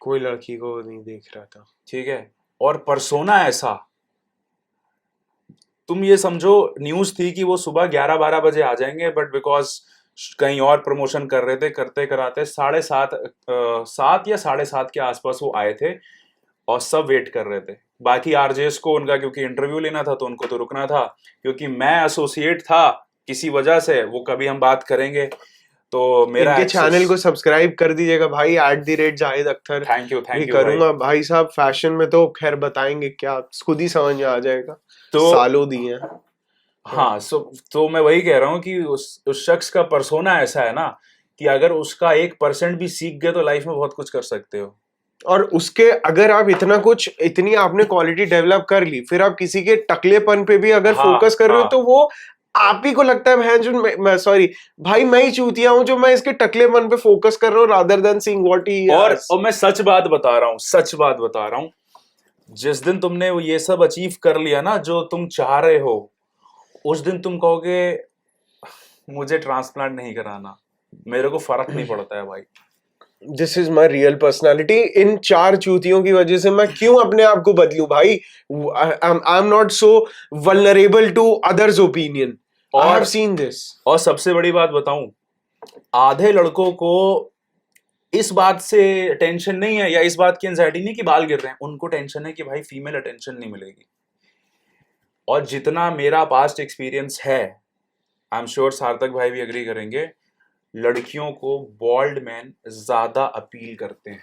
कोई लड़की को नहीं देख रहा था, ठीक है। और परसोना ऐसा, तुम ये समझो न्यूज थी कि वो सुबह 11-12 बजे आ जाएंगे, बट बिकॉज कहीं और प्रमोशन कर रहे थे, करते कराते 7:30 या 7:30 के आसपास वो आए थे, और सब वेट कर रहे थे। बाकी आरजेस को उनका क्योंकि इंटरव्यू लेना था तो उनको तो रुकना था, क्योंकि मैं एसोसिएट था किसी वजह से, वो कभी हम बात करेंगे। तो मेरा इनके चैनल को सब्सक्राइब कर दीजिएगा भाई, @जाहिद अख्तर। थैंक यू भी भाई। करूंगा भाई साहब, फैशन में तो खैर बताएंगे क्या, खुद ही समझ में आ जाएगा, तो सालों दिए हैं। हाँ, तो मैं वही कह रहा हूँ कि उस शख्स का परसोना ऐसा है ना कि अगर उसका 1% भी सीख गए तो लाइफ में बहुत कुछ कर सकते हो। और उसके अगर आप इतना कुछ, इतनी आपने क्वालिटी डेवलप कर ली, फिर आप किसी के टकलेपन पे भी अगर हाँ, फोकस कर रहे हो हाँ। तो वो आप ही को लगता है बहन जो मैं सॉरी भाई, मैं ही चूतिया हूं जो मैं इसके टकलेपन पे फोकस कर रहा हूँ rather than seeing what he has. और मैं सच बात बता रहा हूँ, सच बात बता रहा हूँ, जिस दिन तुमने वो ये सब अचीव कर लिया ना जो तुम चाह रहे हो, उस दिन तुम कहोगे मुझे ट्रांसप्लांट नहीं कराना, मेरे को फर्क नहीं पड़ता है भाई। This is my real personality. इन 4 चूतियों की वजह से मैं क्यों अपने आप को बदलूं भाई? I am not so vulnerable to others opinion. I have seen this. और सबसे बड़ी बात बताऊं, आधे लड़कों को इस बात से टेंशन नहीं है, या इस बात की एंजाइटी नहीं कि बाल गिर रहे हैं, उनको टेंशन है कि भाई फीमेल अटेंशन नहीं मिलेगी। और जितना मेरा पास्ट एक्सपीरियंस है, आई एम श्योर सार्थक भाई भी एग्री करेंगे, लड़कियों को बॉल्ड मैन ज्यादा अपील करते हैं।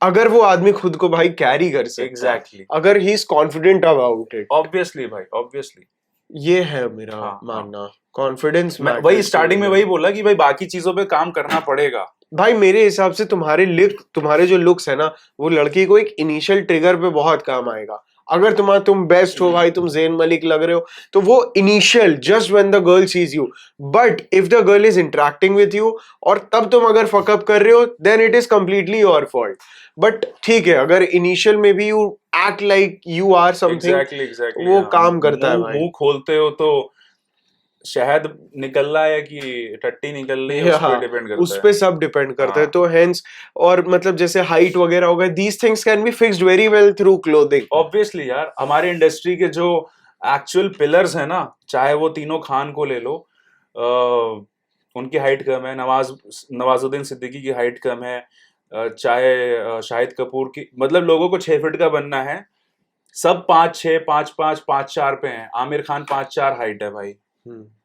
अगर वो आदमी खुद को भाई कैरी कर सकता है, एग्जैक्टली, अगर he is confident about it. Obviously भाई, ऑब्वियसली। ये है मेरा हाँ, मानना, कॉन्फिडेंस। मैं वही स्टार्टिंग में वही बोला कि भाई बाकी चीजों पे काम करना पड़ेगा। भाई मेरे हिसाब से तुम्हारे जो लुक्स है ना, वो लड़की को एक इनिशियल ट्रिगर पे बहुत काम आएगा। अगर तुम बेस्ट हो भाई, तुम ज़ेन मलिक लग रहे हो, तो वो initial just when the girl sees you, but if the girl is interacting with you और तब तुम अगर फकअप कर रहे हो, then it is completely your fault. But ठीक है, अगर इनिशियल में भी you act like you are something, exactly, वो काम करता है भाई। मुंह खोलते हो तो शहद निकल रहा है कि टट्टी निकल रही है, उस पे हाँ, डिपेंड उस करता पे है। सब डिपेंड करता है। हाँ। तो हेंस, और मतलब जैसे हाइट वगैरह हो गए, these things can be fixed very well through clothing. Obviously यार, हमारे इंडस्ट्री के जो एक्चुअल पिलर्स हैं ना, चाहे वो तीनों खान को ले लो, उनकी हाइट कम है, नवाजुद्दीन सिद्दीकी की हाइट कम है, चाहे शाहिद कपूर की, मतलब लोगों को 6 फीट का बनना है, सब 5'6", 5'5", 5'4" पे हैं। आमिर खान 5'4" हाइट है भाई,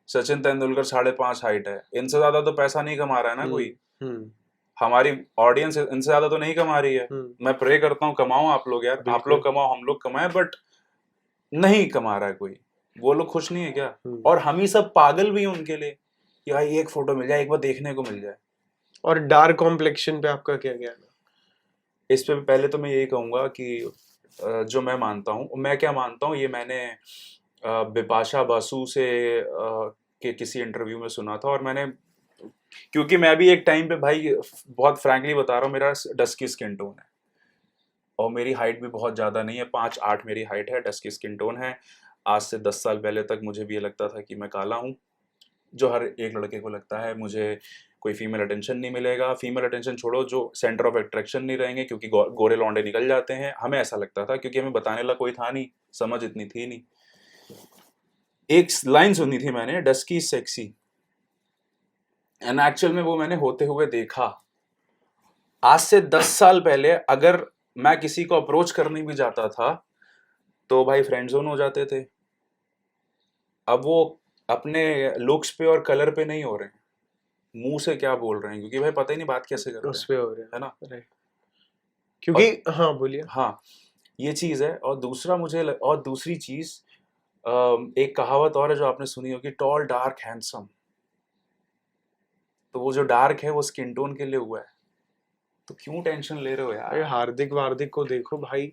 सचिन तेंदुलकर 5.5" हाइट है। इनसे ज्यादा तो पैसा नहीं कमा रहा है ना कोई। हमारी ऑडियंस इनसे ज्यादा तो नहीं कमा रही है। मैं प्रे करता हूँ कमाओ आप लोग यार, आप लोग कमाओ, हम लोग कमाएं, बट नहीं कमा रहा है कोई। वो लोग खुश नहीं है क्या? और हम ही सब पागल भी हैं उनके लिए कि भाई एक फोटो मिल जाए, एक बार देखने को मिल जाए। और डार्क कॉम्प्लेक्शन पे आपका क्या कहना है? इस पे पहले तो मैं यही कहूंगा कि जो मैं मानता हूँ, मैं क्या मानता हूँ, ये मैंने बिपाशा बासु से के किसी इंटरव्यू में सुना था। और मैंने, क्योंकि मैं भी एक टाइम पे भाई बहुत फ्रैंकली बता रहा हूँ, मेरा डस्की स्किन टोन है और मेरी हाइट भी बहुत ज़्यादा नहीं है, 5'8" मेरी हाइट है, डस्की स्किन टोन है। आज से 10 साल पहले तक मुझे भी ये लगता था कि मैं काला हूँ, जो हर एक लड़के को लगता है। मुझे कोई फीमेल अटेंशन नहीं मिलेगा, फीमेल अटेंशन छोड़ो, जो सेंटर ऑफ अट्रैक्शन नहीं रहेंगे, क्योंकि गोरे लौंडे निकल जाते हैं। हमें ऐसा लगता था, क्योंकि हमें बताने लगा कोई था नहीं, समझ इतनी थी नहीं। एक लाइन सुनी थी मैंने, डस्की सेक्सी, एंड एक्चुअल में वो मैंने होते हुए देखा। आज से 10 साल पहले अगर मैं किसी को अप्रोच करने भी जाता था तो भाई फ्रेंड जोन हो जाते थे। अब वो अपने लुक्स पे और कलर पे नहीं हो रहे हैं, मुंह से क्या बोल रहे हैं, क्योंकि भाई पता ही नहीं बात कैसे करते उस हैं, पे हो रहे है ना? राइट, क्योंकि हाँ बोलिए। हाँ, ये चीज है। और दूसरा और दूसरी चीज, एक कहावत और है जो आपने सुनी होगी, टॉल डार्क हैंडसम। तो वो जो डार्क है वो स्किन टोन के लिए हुआ है, तो क्यों टेंशन ले रहे हो अरे यार? हार्दिक वार्दिक को देखो भाई,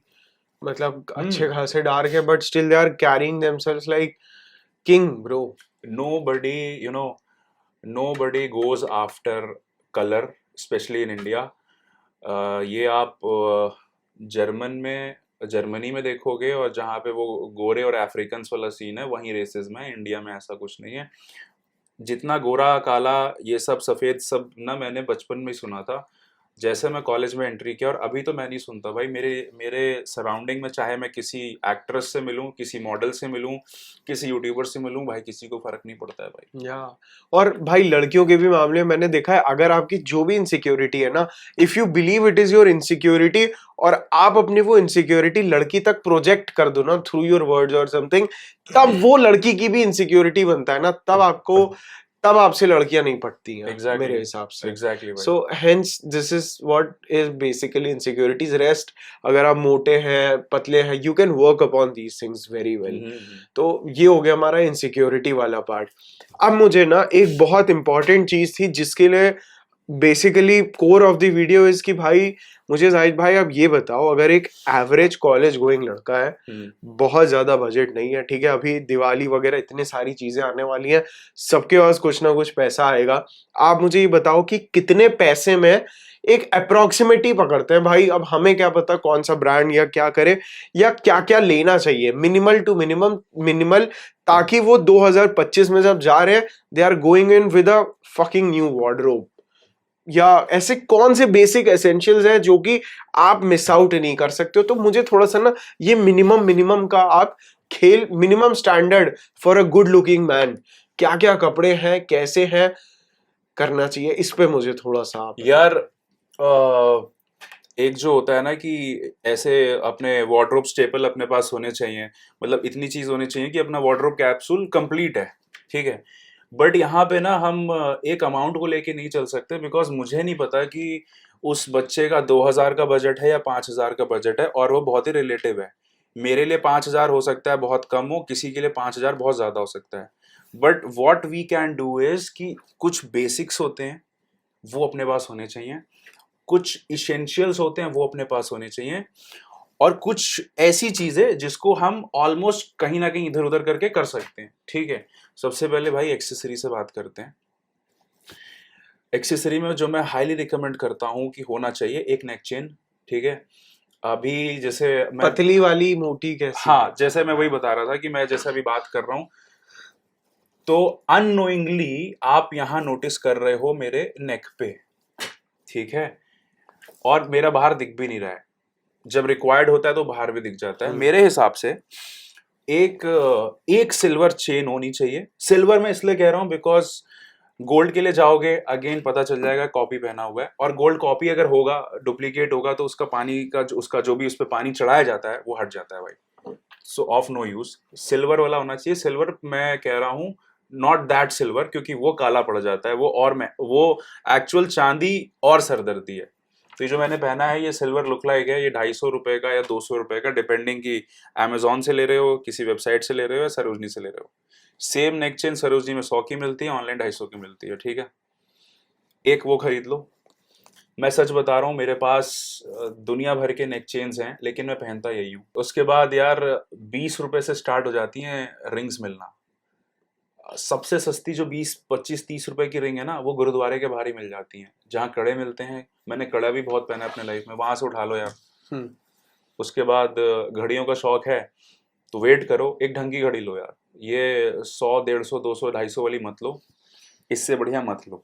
मतलब अच्छे हम्म। खासे डार्क है but still they are carrying themselves like king bro. Nobody, you know, nobody goes after color, especially in India. ये आप जर्मनी में देखोगे, और जहाँ पे वो गोरे और अफ्रीकन्स वाला सीन है, वहीं रेसिज्म है। इंडिया में ऐसा कुछ नहीं है। जितना गोरा काला ये सब सफेद सब ना, मैंने बचपन में ही सुना था। जैसे मैं कॉलेज में एंट्री किया, और अभी तो मैं नहीं सुनता भाई। मेरे मेरे सराउंडिंग में चाहे मैं किसी एक्ट्रेस से मिलूं, किसी मॉडल से मिलूं, किसी यूट्यूबर से मिलूं, भाई किसी को फर्क नहीं पड़ता है भाई। या और भाई लड़कियों के भी मामले में मैंने देखा है, अगर आपकी जो भी इनसिक्योरिटी है ना, if you believe it is your insecurity, और आप अपनी वो इनसिक्योरिटी लड़की तक प्रोजेक्ट कर दो ना थ्रू योर वर्ड्स और समथिंग, तब वो लड़की की भी इनसिक्योरिटी बनता है ना, तब आपसे लड़कियां नहीं पटती हैं एग्जैक्टली, मेरे हिसाब से। एग्जैक्टली भाई। So hence this is what is basically insecurities. Rest, अगर आप मोटे हैं पतले हैं, you can work upon these things very well. तो ये हो गया हमारा इनसिक्योरिटी वाला पार्ट। अब मुझे ना एक बहुत इंपॉर्टेंट चीज थी जिसके लिए basically core of the video is कि भाई मुझे जाहिद भाई आप ये बताओ, अगर एक एवरेज कॉलेज गोइंग लड़का है, बहुत ज्यादा बजट नहीं है, ठीक है, अभी दिवाली वगैरह इतनी सारी चीजें आने वाली हैं, सबके पास कुछ ना कुछ पैसा आएगा, आप मुझे ये बताओ कि कितने पैसे में एक अप्रोक्सीमेट ही पकड़ते हैं भाई। अब हमें क्या पता कौन सा ब्रांड या क्या करे, या क्या क्या लेना चाहिए, मिनिमल टू मिनिमल, ताकि वो 2025 में जब जा रहे हैं they are going in with a fucking new wardrobe. या ऐसे कौन से बेसिक एसेंशियल्स हैं जो कि आप मिस आउट नहीं कर सकते हो? तो मुझे थोड़ा सा ना ये मिनिमम का आप खेल, minimum standard for a good looking man, क्या क्या कपड़े हैं, कैसे हैं, करना चाहिए, इस पे मुझे थोड़ा सा आप यार एक जो होता है ना कि ऐसे अपने वार्डरोब स्टेपल अपने पास होने चाहिए, मतलब इतनी चीज होनी चाहिए कि अपना वार्डरोब कैप्सूल कंप्लीट है, ठीक है। बट यहाँ पे ना हम एक अमाउंट को लेके नहीं चल सकते, बिकॉज मुझे नहीं पता कि उस बच्चे का 2000 का बजट है या 5000 का बजट है, और वो बहुत ही रिलेटिव है। मेरे लिए 5000 हो सकता है बहुत कम हो, किसी के लिए 5000 बहुत ज्यादा हो सकता है। But what we can do is कि कुछ बेसिक्स होते हैं वो अपने पास होने चाहिए, कुछ इसेंशियल्स होते हैं वो अपने पास होने चाहिए, और कुछ ऐसी चीजें जिसको हम ऑलमोस्ट कहीं ना कहीं इधर उधर करके कर सकते हैं, ठीक है। सबसे पहले भाई एक्सेसरी से बात करते हैं। एक्सेसरी में जो मैं हाईली रिकमेंड करता हूँ कि होना चाहिए, एक नेक चेन, ठीक है। अभी जैसे मैं पतली वाली मोटी कैसी? हाँ, जैसे मैं वही बता रहा था कि मैं जैसे अभी बात कर रहा हूँ, तो अननोइंगली आप यहाँ नोटिस कर रहे हो मेरे नेक पे, ठीक है, और मेरा बाहर दिख भी नहीं रहा है। जब रिक्वायर्ड होता है तो बाहर भी दिख जाता है। मेरे हिसाब से एक सिल्वर चेन होनी चाहिए। सिल्वर में इसलिए कह रहा हूँ बिकॉज गोल्ड के लिए जाओगे अगेन पता चल जाएगा कॉपी पहना हुआ है, और गोल्ड कॉपी अगर होगा, डुप्लीकेट होगा, तो उसका पानी का उसका जो भी उस पर पानी चढ़ाया जाता है वो हट जाता है भाई। So of no use. Silver वाला होना चाहिए। सिल्वर मैं कह रहा हूँ नॉट दैट सिल्वर, क्योंकि वो काला पड़ जाता है, वो एक्चुअल चांदी और सरदर्दी है। तो ये जो मैंने पहना है ये सिल्वर लुक लाइक है। ये 250 रुपए का या 200 रुपए का, डिपेंडिंग की अमेजोन से ले रहे हो, किसी वेबसाइट से ले रहे हो या सरोजनी से ले रहे हो। सेम नेक चेन सरोजनी में 100 की मिलती है, ऑनलाइन 250 की मिलती है, ठीक है। एक वो खरीद लो। मैं सच बता रहा हूँ मेरे पास दुनिया भर के नेक चेन्स हैं, लेकिन मैं पहनता यही हूँ। उसके बाद यार 20 रुपए से स्टार्ट हो जाती हैं रिंग्स मिलना। सबसे सस्ती जो 20 25 30 रुपए की रिंग है ना, वो गुरुद्वारे के बाहर ही मिल जाती हैं, जहाँ कड़े मिलते हैं। मैंने कड़ा भी बहुत पहना है अपने लाइफ में, वहां से उठा लो यार। उसके बाद घड़ियों का शौक है तो वेट करो, एक ढंग की घड़ी लो यार। ये 100 150 200 250 वाली मत लो, इससे बढ़िया मत लो।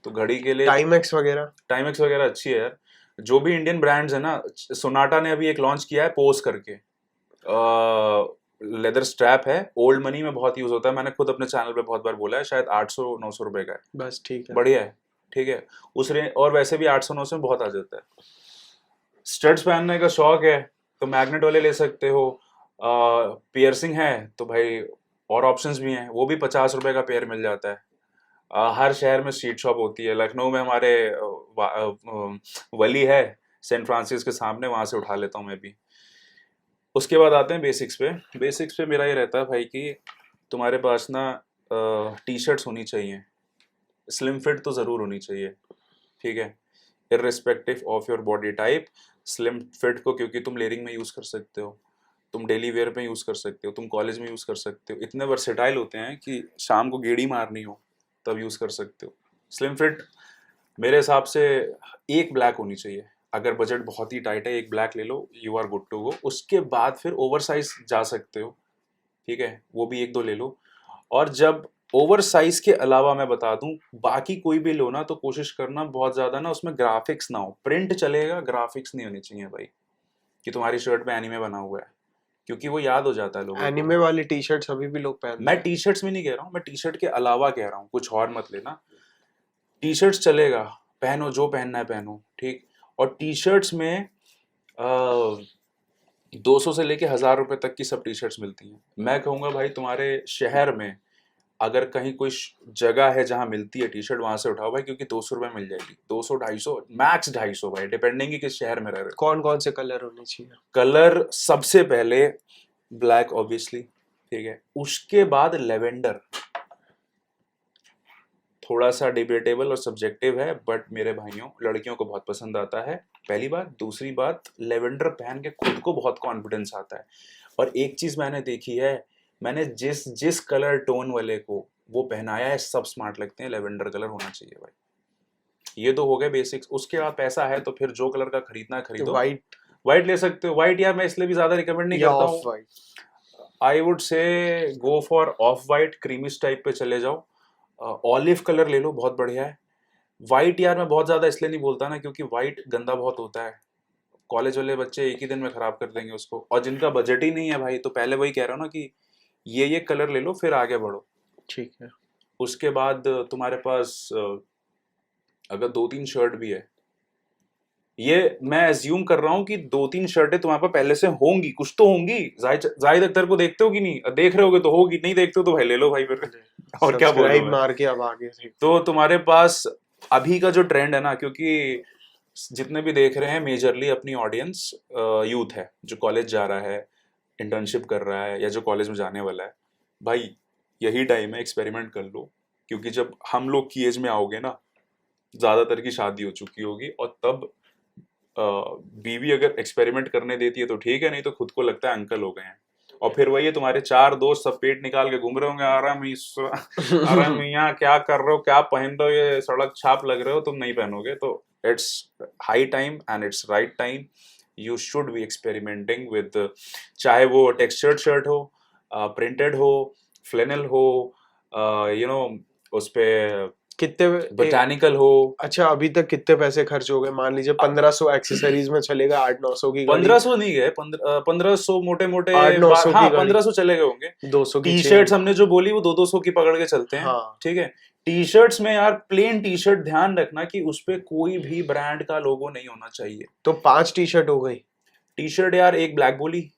तो घड़ी के लिए टाइमेक्स वगैरह अच्छी है यार। जो भी इंडियन ब्रांड्स है ना, सोनाटा ने अभी एक लॉन्च किया है पोज करके, लेदर स्ट्रैप है, ओल्ड मनी में बहुत यूज होता है। मैंने खुद अपने चैनल पे बहुत बार बोला है, शायद 800 900 रुपए का है। बस ठीक है, बढ़िया है, ठीक है। उस रेंज, और वैसे भी 800 900 में बहुत आ जाता है। स्टड्स पहनने का शौक है तो मैग्नेट वाले ले सकते हो। पियर्सिंग है तो भाई और ऑप्शंस भी हैं, वो भी 50 रुपए का पेयर मिल जाता है। हर शहर में स्ट्रीट शॉप होती है। लखनऊ में हमारे वली है सेंट फ्रांसिस के सामने, वहां से उठा लेता हूँ मैं भी। उसके बाद आते हैं बेसिक्स पे। बेसिक्स पे मेरा ये रहता है भाई कि तुम्हारे पास ना टी शर्ट्स होनी चाहिए, स्लिम फिट तो ज़रूर होनी चाहिए, ठीक है, irrespective of your body type. Slim fit को क्योंकि तुम लेयरिंग में यूज़ कर सकते हो, तुम डेली वेयर में यूज़ कर सकते हो, तुम कॉलेज में यूज़ कर सकते हो। इतने वर्सेटाइल होते हैं कि शाम को गेड़ी मारनी हो तब यूज़ कर सकते हो। स्लिम फिट मेरे हिसाब से एक ब्लैक होनी चाहिए। अगर बजट बहुत ही टाइट है, एक ब्लैक ले लो, you are good to go. उसके बाद फिर ओवर साइज जा सकते हो, ठीक है, वो भी एक दो ले लो। और जब ओवर साइज के अलावा मैं बता दूं, बाकी कोई भी लो ना तो कोशिश करना बहुत ज्यादा ना उसमें ग्राफिक्स ना हो। प्रिंट चलेगा, ग्राफिक्स नहीं होनी चाहिए भाई, कि तुम्हारी शर्ट पे एनीमे बना हुआ है, क्योंकि वो याद हो जाता है लोगों को। एनिमे वाली टी शर्ट्स अभी भी लोग पहनते मैं हैं। टी शर्ट्स में नहीं कह रहा हूँ, मैं टी शर्ट के अलावा कह रहा हूँ, कुछ और मत लेना। टी शर्ट्स चलेगा, पहनो जो पहनना है पहनो, ठीक। और टी शर्ट्स में 200 से लेके 1000 रुपए तक की सब टी शर्ट्स मिलती हैं। मैं कहूँगा भाई तुम्हारे शहर में अगर कहीं कोई जगह है जहाँ मिलती है टी शर्ट, वहां से उठाओ भाई, क्योंकि 200 रुपए मिल जाएगी। 200 250 मैक्स 250 भाई, डिपेंडिंग की किस शहर में रह रहे हो। कौन कौन से कलर होने चाहिए? कलर सबसे पहले ब्लैक ऑब्वियसली, ठीक है। उसके बाद लेवेंडर, थोड़ा सा डिबेटेबल और सब्जेक्टिव है, बट मेरे भाइयों लड़कियों को बहुत पसंद आता है, पहली बात। दूसरी बात, लेवेंडर पहन के खुद को बहुत कॉन्फिडेंस आता है। और एक चीज मैंने देखी है, मैंने जिस जिस कलर टोन वाले को वो पहनाया है, सब स्मार्ट लगते हैं। लेवेंडर कलर होना चाहिए भाई। ये तो हो गए बेसिक्स। उसके बाद पैसा है तो फिर जो कलर का खरीदना है खरीदो। व्हाइट ले सकते हो। व्हाइट यार मैं इसलिए भी ज्यादा रिकमेंड नहीं करता हूँ। I would say go for of white, creamish type पे चले जाओ। ऑलिव कलर ले लो, बहुत बढ़िया है। व्हाइट यार मैं बहुत ज्यादा इसलिए नहीं बोलता ना, क्योंकि व्हाइट गंदा बहुत होता है। कॉलेज वाले बच्चे एक ही दिन में खराब कर देंगे उसको, और जिनका बजट ही नहीं है भाई, तो पहले वही कह रहा हूँ ना कि ये कलर ले लो फिर आगे बढ़ो, ठीक है। उसके बाद तुम्हारे पास अगर 2-3 शर्ट भी है, ये मैं एज्यूम कर रहा हूँ कि 2-3 शर्टें तुम्हारे पास पहले से होंगी, कुछ तो होंगी। जाहिद अख्तर को देखते हो कि नहीं? देख रहे होगे तो होगी, नहीं देखते हो तो भाई ले लो भाई फिर। और क्या बोल रहा हूँ मार के अब आगे तो तुम्हारे पास अभी का जो ट्रेंड है ना, क्योंकि जितने भी देख रहे हैं मेजरली अपनी ऑडियंस यूथ है, जो कॉलेज जा रहा है, इंटर्नशिप कर रहा है, या जो कॉलेज में जाने वाला है। भाई यही टाइम है, एक्सपेरिमेंट कर लो, क्योंकि जब हम लोग की एज में आओगे ना, ज्यादातर की शादी हो चुकी होगी, और तब बीवी अगर एक्सपेरिमेंट करने देती है तो ठीक है, नहीं तो खुद को लगता है अंकल हो गए हैं। और फिर वही है, तुम्हारे 4 दोस्त सब पेट निकाल के घूम रहे होंगे, अरे मियाँ क्या कर रहे हो, क्या पहन रहे हो, ये सड़क छाप लग रहे हो, तुम नहीं पहनोगे। तो it's high time and it's right time, you should be experimenting with, चाहे वो टेक्सचर्ड शर्ट हो, प्रिंटेड हो, फ्लेनल हो, यू नो उस पे कितने बोटानिकल हो। अच्छा, अभी तक कितने पैसे खर्च हो गए? मान लीजिए 1500 एक्सेसरीज में चलेगा, 800-900 की गाड़ी। 1500 नहीं गए, 1500 मोटे मोटे 800-900 हाँ की गाड़ी, 1500 चले गए होंगे। 200 की टी चेन। शर्ट्स हमने जो बोली वो 200 की पकड़ के चलते हैं। हाँ। ठीक है, टी शर्ट्स में यार प्लेन टी शर्ट ध्यान रखना कि उस पे कोई भी ब्रांड का लोगो नहीं होना चाहिए। तो 5 टी शर्ट हो गई। टी शर्ट यार एक ब्लैक बोली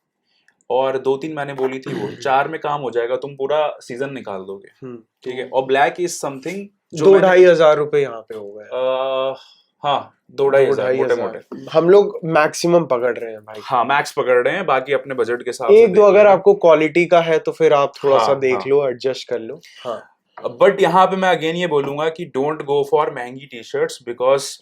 और 2-3 मैंने बोली थी, वो 4 में काम हो जाएगा, तुम पूरा सीजन निकाल दोगे। ठीक है, और ब्लैक इज समथिंग जो 2-2.5 रुपए यहाँ पे हो गए। हाँ 2-2.5 मोटे मोटे हम लोग मैक्सिमम पकड़ रहे हैं भाई। हाँ मैक्स पकड़ रहे हैं, बाकी अपने बजट के हिसाब एक दो अगर आपको क्वालिटी का है तो फिर आप थोड़ा सा देख हाँ। लो, एडजस्ट कर लो। हाँ, बट यहाँ पे मैं अगेन ये बोलूंगा कि डोंट गो फॉर महंगी टी शर्ट्स, बिकॉज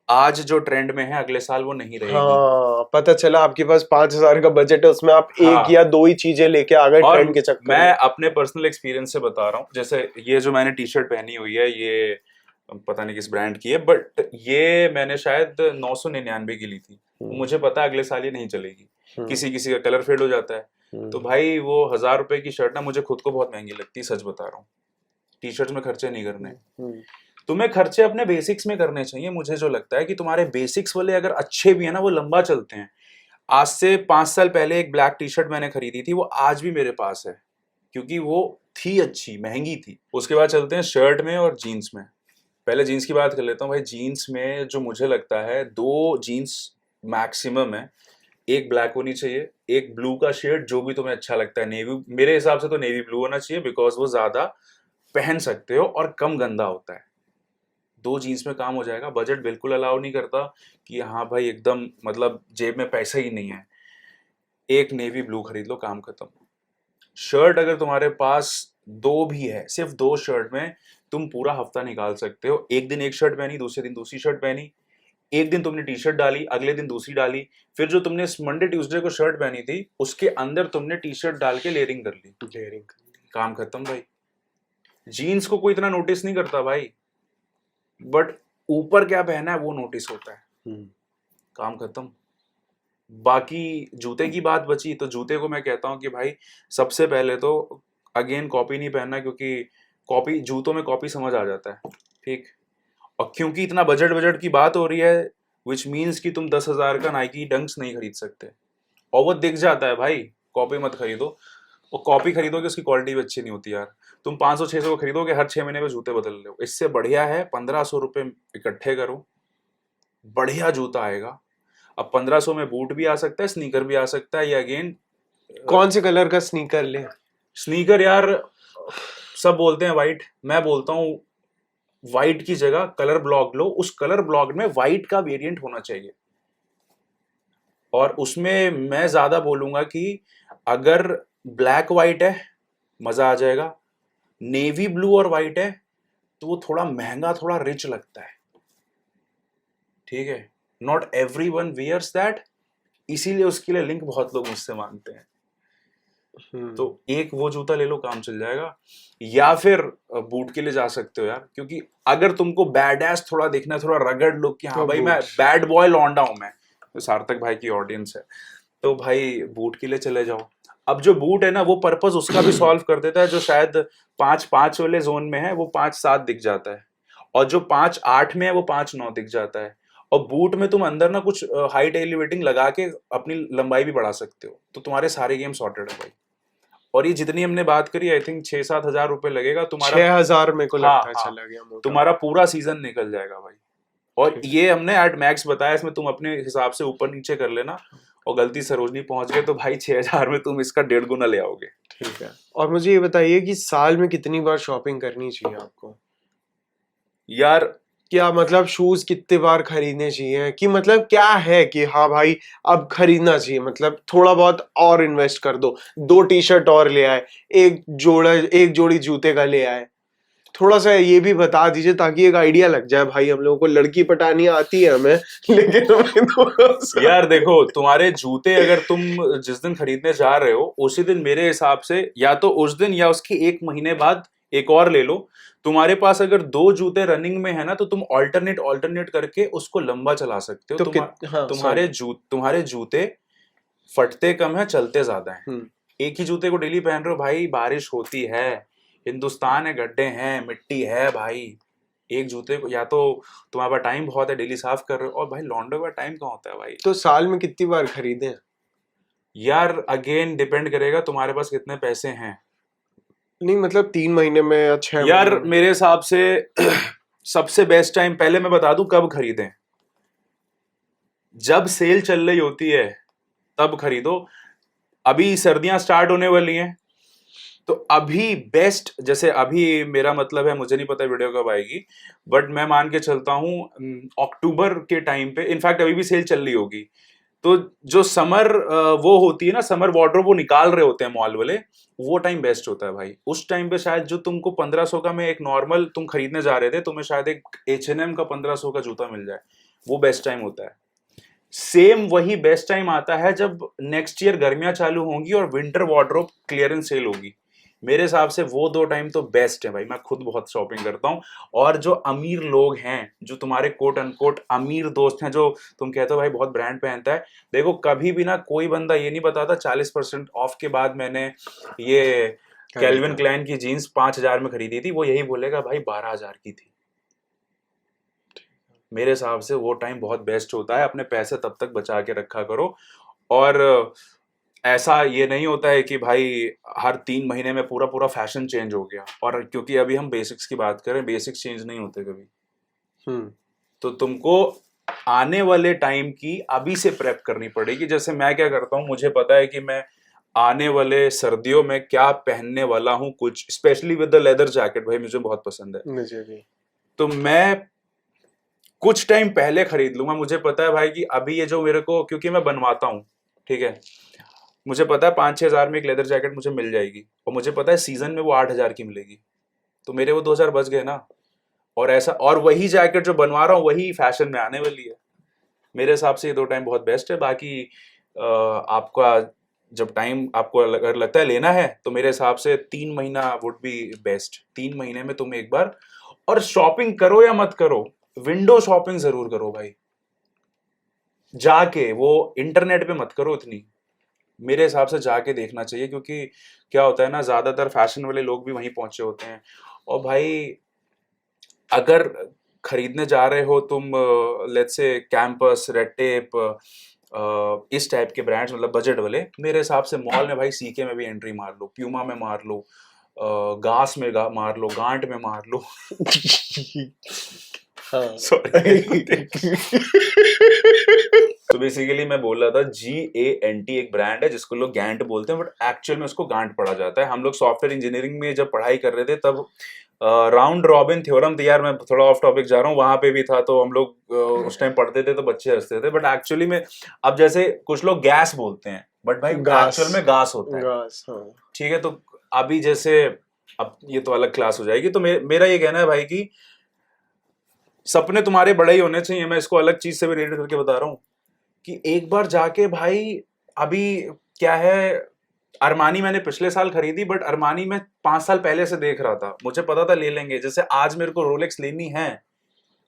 आज जो ट्रेंड में है अगले साल वो नहीं रहेगी। हाँ, पता चला आपके पास 5000 का बजट है, उसमें आप हाँ। एक या दो ही चीजें लेके आ गए और ट्रेंड के चक्कर मैं में। अपने पर्सनल एक्सपीरियंस से बता रहा हूँ, जैसे ये जो मैंने टी शर्ट पहनी हुई है ये पता नहीं किस ब्रांड की है, बट ये मैंने शायद 999 की ली थी। मुझे पता है अगले साल ये नहीं चलेगी, किसी किसी का कलर फेड हो जाता है। तो भाई वो 1000 रुपए की शर्ट ना मुझे खुद को बहुत महंगी लगती है, सच बता रहा हूँ। टी शर्ट में खर्चे नहीं करने, तुम्हें खर्चे अपने बेसिक्स में करने चाहिए। मुझे जो लगता है कि तुम्हारे बेसिक्स वाले अगर अच्छे भी है ना, वो लंबा चलते हैं। आज से 5 साल पहले एक ब्लैक टी शर्ट मैंने खरीदी थी, वो आज भी मेरे पास है क्योंकि वो थी अच्छी, महंगी थी। उसके बाद चलते हैं शर्ट में और जीन्स में। पहले जीन्स की बात कर लेता हूँ भाई। जीन्स में जो मुझे लगता है 2 जीन्स मैक्सिमम है। एक ब्लैक होनी चाहिए, एक ब्लू का शेड, जो भी तुम्हें अच्छा लगता है। नेवी, मेरे हिसाब से तो नेवी ब्लू होना चाहिए, बिकॉज वो ज्यादा पहन सकते हो और कम गंदा होता है। 2 जीन्स में काम हो जाएगा। बजट बिल्कुल अलाउ नहीं करता कि हाँ भाई एकदम मतलब जेब में पैसा ही नहीं है। एक नेवी ब्लू खरीद लो, काम खत्म। शर्ट अगर तुम्हारे पास 2 भी है, सिर्फ 2 शर्ट में तुम पूरा हफ्ता निकाल सकते हो। एक दिन एक शर्ट पहनी, दूसरे दिन दूसरी शर्ट पहनी, एक दिन तुमने टी शर्ट डाली, अगले दिन दूसरी डाली, फिर जो तुमने मंडे ट्यूसडे को शर्ट पहनी थी उसके अंदर तुमने टी शर्ट डाल के लेयरिंग कर ली, काम खत्म भाई। जीन्स को कोई इतना नोटिस नहीं करता भाई, बट ऊपर क्या पहना है वो नोटिस होता है, काम खत्म। बाकी जूते की बात बची, तो जूते को मैं कहता हूँ कि भाई सबसे पहले तो अगेन कॉपी नहीं पहनना, क्योंकि कॉपी, जूतों में कॉपी समझ आ जाता है। ठीक, और क्योंकि इतना बजट की बात हो रही है, विच मीन्स कि तुम 10,000 का नाइकी डंक्स नहीं खरीद सकते, और वो दिख जाता है भाई। कॉपी मत खरीदो, और कॉपी खरीदोगे उसकी क्वालिटी भी अच्छी नहीं होती यार। तुम 500-600 को खरीदोगे, हर 6 महीने में जूते बदल रहे हो। इससे बढ़िया है 1500 रुपए इकट्ठे करो, बढ़िया जूता आएगा। अब 1500 में बूट भी आ सकता है, स्नीकर भी आ सकता है। ये अगेन कौन से कलर का स्नीकर ले? स्नीकर यार सब बोलते हैं वाइट, मैं बोलता हूँ वाइट की जगह कलर ब्लॉक लो। उस कलर ब्लॉक में वाइट का वेरिएंट होना चाहिए, और उसमें मैं ज्यादा बोलूंगा कि अगर ब्लैक वाइट है मजा आ जाएगा, नेवी ब्लू और वाइट है तो वो थोड़ा महंगा, थोड़ा रिच लगता है। ठीक है, not everyone wears that, इसीलिए उसके लिए लिंक बहुत लोग मुझसे मांगते हैं। तो एक वो जूता ले लो, काम चल जाएगा। या फिर बूट के लिए जा सकते हो यार, क्योंकि अगर तुमको बैड एस थोड़ा दिखना है, थोड़ा रगड़ लुक कि हाँ भाई मैं बैड बॉय लौंडा हूं मैं, तो सार्थक भाई की ऑडियंस है, तो भाई बूट के लिए चले जाओ। अब जो बूट है ना, वो पर्पस उसका भी सॉल्व कर देता है। जो शायद 5-5 वाले जोन में है वो 5-7 दिख जाता है, और जो 5-8 में है वो 5-9 दिख जाता है। और बूट में तुम अंदर ना कुछ हाइट एलिवेटिंग लगा के अपनी लंबाई भी बढ़ा सकते हो, तो तुम्हारे सारे गेम सॉर्टेड है भाई। और ये जितनी हमने बात करी, आई थिंक 6-7 हजार रुपए लगेगा तुम्हारा। 6000 मेरे को लगता है चला गया मोटा। तुम्हारा पूरा सीजन निकल जाएगा भाई। और ये हमने एट मैक्स बताया, इसमें तुम अपने हिसाब से ऊपर नीचे कर लेना, और गलती सरोजनी पहुंच गए तो भाई 6000 में तुम इसका 1.5 गुना ले आओगे। ठीक है, और मुझे ये बताइए कि साल में कितनी बार शॉपिंग करनी चाहिए आपको? यार क्या मतलब शूज कितने बार खरीदने चाहिए, कि मतलब क्या है कि हाँ भाई अब खरीदना चाहिए, मतलब थोड़ा बहुत और इन्वेस्ट कर दो, 2 टी शर्ट और ले आए, एक जोड़ी जूते का ले आए, थोड़ा सा ये भी बता दीजिए ताकि एक आइडिया लग जाए। भाई हम लोगों को लड़की पटानी आती है हमें, लेकिन हमें यार देखो, तुम्हारे जूते अगर तुम जिस दिन खरीदने जा रहे हो उसी दिन मेरे हिसाब से, या तो उस दिन या उसके 1 महीने बाद एक और ले लो। तुम्हारे पास अगर 2 जूते रनिंग में है ना, तो तुम ऑल्टरनेट करके उसको लंबा चला सकते हो। तो तुम्हारे जूते फटते कम है, चलते ज्यादा है। एक ही जूते को डेली पहन रहे हो भाई, बारिश होती है, हिंदुस्तान है, गड्ढे हैं, मिट्टी है भाई। एक जूते को या तो तुम्हारे पास टाइम बहुत है, डेली साफ कर रहे हो, और भाई लौंडे का टाइम कहाँ होता है भाई। तो साल में कितनी बार खरीदे हैं? यार अगेन डिपेंड करेगा तुम्हारे पास कितने पैसे हैं। नहीं मतलब 3 महीने में या 6 यार महीने में? मेरे हिसाब से सबसे बेस्ट टाइम पहले मैं बता दूं कब खरीदें। जब सेल चल रही होती है तब खरीदो। अभी सर्दियां स्टार्ट होने वाली हैं, तो अभी बेस्ट, जैसे अभी मेरा मतलब है, मुझे नहीं पता वीडियो कब आएगी, बट मैं मान के चलता हूँ अक्टूबर के टाइम पे, इनफैक्ट अभी भी सेल चल रही होगी। तो जो समर वो होती है ना, समर वार्डरोब वो निकाल रहे होते हैं मॉल वाले, वो टाइम बेस्ट होता है भाई। उस टाइम पे शायद जो तुमको 1500 का में एक नॉर्मल तुम खरीदने जा रहे थे, तुम्हें शायद एक H&M का 1500 का जूता मिल जाए। वो बेस्ट टाइम होता है। सेम वही बेस्ट टाइम आता है जब नेक्स्ट ईयर गर्मियां चालू होंगी और विंटर वार्डरोब क्लियरेंस सेल होगी। मेरे हिसाब से वो 2 टाइम तो बेस्ट है भाई। मैं खुद बहुत शॉपिंग करता हूँ। और जो अमीर लोग हैं, जो तुम्हारे कोट अनकोट अमीर दोस्त हैं, जो तुम कहते हो भाई बहुत ब्रांड पहनता है, देखो कभी भी ना कोई बंदा ये नहीं बताता 40% ऑफ के बाद मैंने ये कैल्विन क्लाइन की जीन्स 5000 में खरीदी थी। वो यही बोलेगा भाई 12000 की थी। मेरे हिसाब से वो टाइम बहुत बेस्ट होता है। अपने पैसे तब तक बचा के रखा करो। और ऐसा ये नहीं होता है कि भाई हर 3 महीने में पूरा पूरा फैशन चेंज हो गया। और क्योंकि अभी हम बेसिक्स की बात करें, बेसिक्स चेंज नहीं होते कभी। तो तुमको आने वाले टाइम की अभी से प्रेप करनी पड़ेगी। जैसे मैं क्या करता हूँ, मुझे पता है कि मैं आने वाले सर्दियों में क्या पहनने वाला हूँ, कुछ specially with the leather jacket भाई मुझे बहुत पसंद है। मुझे भी। तो मैं कुछ टाइम पहले खरीद लूंगा। मुझे पता है भाई कि अभी ये जो मेरे को, क्योंकि मैं बनवाता हूँ, ठीक है, मुझे पता है 5-6 हजार में एक लेदर जैकेट मुझे मिल जाएगी, और मुझे पता है सीजन में वो 8 हजार की मिलेगी। तो मेरे वो 2000 बच गए ना। और ऐसा, और वही जैकेट जो बनवा रहा हूँ वही फैशन में आने वाली है। मेरे हिसाब से ये 2 टाइम बहुत बेस्ट है। बाकी आपका जब टाइम आपको अगर लगता है लेना है, तो मेरे हिसाब से 3 महीना वुड बी बेस्ट। 3 महीने में तुम एक बार, और शॉपिंग करो या मत करो, विंडो शॉपिंग जरूर करो भाई। जाके, वो इंटरनेट पे मत करो इतनी। मेरे हिसाब से जाके देखना चाहिए, क्योंकि क्या होता है ना, ज्यादातर फैशन वाले लोग भी वहीं पहुंचे होते हैं। और भाई अगर खरीदने जा रहे हो तुम, let's say campus, red tape, इस टाइप के ब्रांड्स, मतलब बजट वाले, मेरे हिसाब से मॉल में भाई सीके में भी एंट्री मार लो, प्यूमा में मार लो, गास में मार लो, गांट में मार लो। सॉरी। तो बेसिकली मैं बोल रहा था, GANT एक ब्रांड है जिसको लोग गैंट बोलते हैं, बट एक्चुअल में उसको गांट पढ़ा जाता है। हम लोग सॉफ्टवेयर इंजीनियरिंग में जब पढ़ाई कर रहे थे, तब राउंड रॉबिन थ्योरम, तो यार मैं थोड़ा ऑफ टॉपिक जा रहा हूँ, वहां पे भी था। तो हम लोग उस टाइम पढ़ते थे तो बच्चे हंसते थे, बट एक्चुअली में अब जैसे कुछ लोग गैस बोलते हैं, बट भाई एक्चुअल में गास होता है। गास, हाँ। ठीक है। तो अभी जैसे, अब ये तो अलग क्लास हो जाएगी। तो मेरा ये कहना है भाई कि सपने तुम्हारे बड़े ही होने चाहिए। मैं इसको अलग चीज से भी रिलेट करके बता रहा हूँ कि एक बार जाके भाई, अभी क्या है, अरमानी मैंने पिछले साल खरीदी, बट अरमानी में 5 साल पहले से देख रहा था, मुझे पता था ले लेंगे। जैसे आज मेरे को रोलेक्स लेनी है,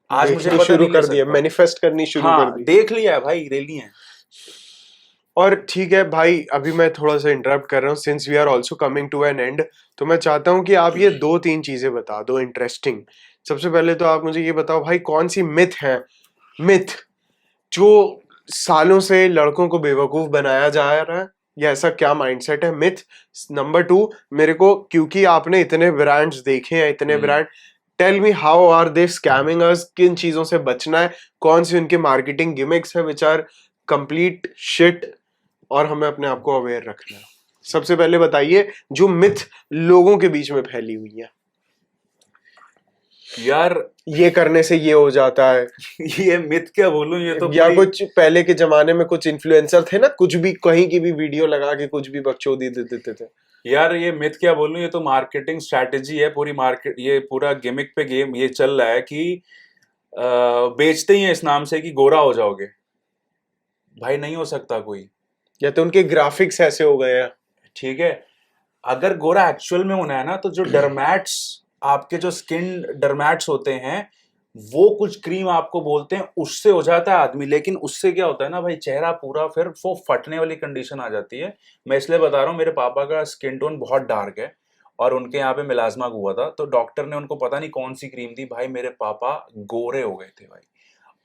आज मुझे पता शुरू नहीं ले कर दिया, सकता। मैनिफेस्ट करनी शुरू कर हाँ, दी। देख लिया है भाई, लेनी है। और ठीक है भाई, अभी मैं थोड़ा सा इंटरप्ट कर रहा हूँ, since we are also coming to an end. तो मैं चाहता हूँ कि आप ये 2-3 चीजें बता दो इंटरेस्टिंग। सबसे पहले तो आप मुझे ये बताओ भाई, कौन सी मिथ है, मिथ जो सालों से लड़कों को बेवकूफ बनाया जा रहा है, या ऐसा क्या माइंडसेट है, मिथ। नंबर 2, मेरे को, क्योंकि आपने इतने ब्रांड्स देखे हैं, इतने brand, tell me how are they scamming us, किन चीजों से बचना है, कौन सी उनके मार्केटिंग गिमिक्स है विच आर कंप्लीट शिट, और हमें अपने आप को अवेयर रखना है। सबसे पहले बताइए जो मिथ लोगों के बीच में फैली हुई है। यार ये करने से ये हो जाता है, ये मिथ क्या बोलूं, ये तो या कुछ पहले के जमाने में कुछ इन्फ्लुएंसर थे ना, कुछ भी कहीं की भी वीडियो लगा के कुछ भी बकचोदी दे देते थे। यार ये मिथ क्या बोलूं, ये तो मार्केटिंग स्ट्रैटेजी है पूरी। मार्केट, ये पूरा गिमिक पे गेम ये चल रहा है कि बेचते ही हैं इस नाम से कि गोरा हो जाओगे। भाई नहीं हो सकता कोई। या तो उनके ग्राफिक्स ऐसे हो गए हैं। ठीक है, अगर गोरा एक्चुअल में होना है ना, तो जो डरमैट्स, आपके जो स्किन डरमैट्स होते हैं, वो कुछ क्रीम आपको बोलते हैं, उससे हो जाता है आदमी। लेकिन उससे क्या होता है ना भाई, चेहरा पूरा फिर वो फटने वाली कंडीशन आ जाती है। मैं इसलिए बता रहा हूँ, मेरे पापा का स्किन टोन बहुत डार्क है, और उनके यहाँ पे मिलाजमा हुआ था, तो डॉक्टर ने उनको पता नहीं कौन सी क्रीम दी भाई, मेरे पापा गोरे हो गए थे भाई।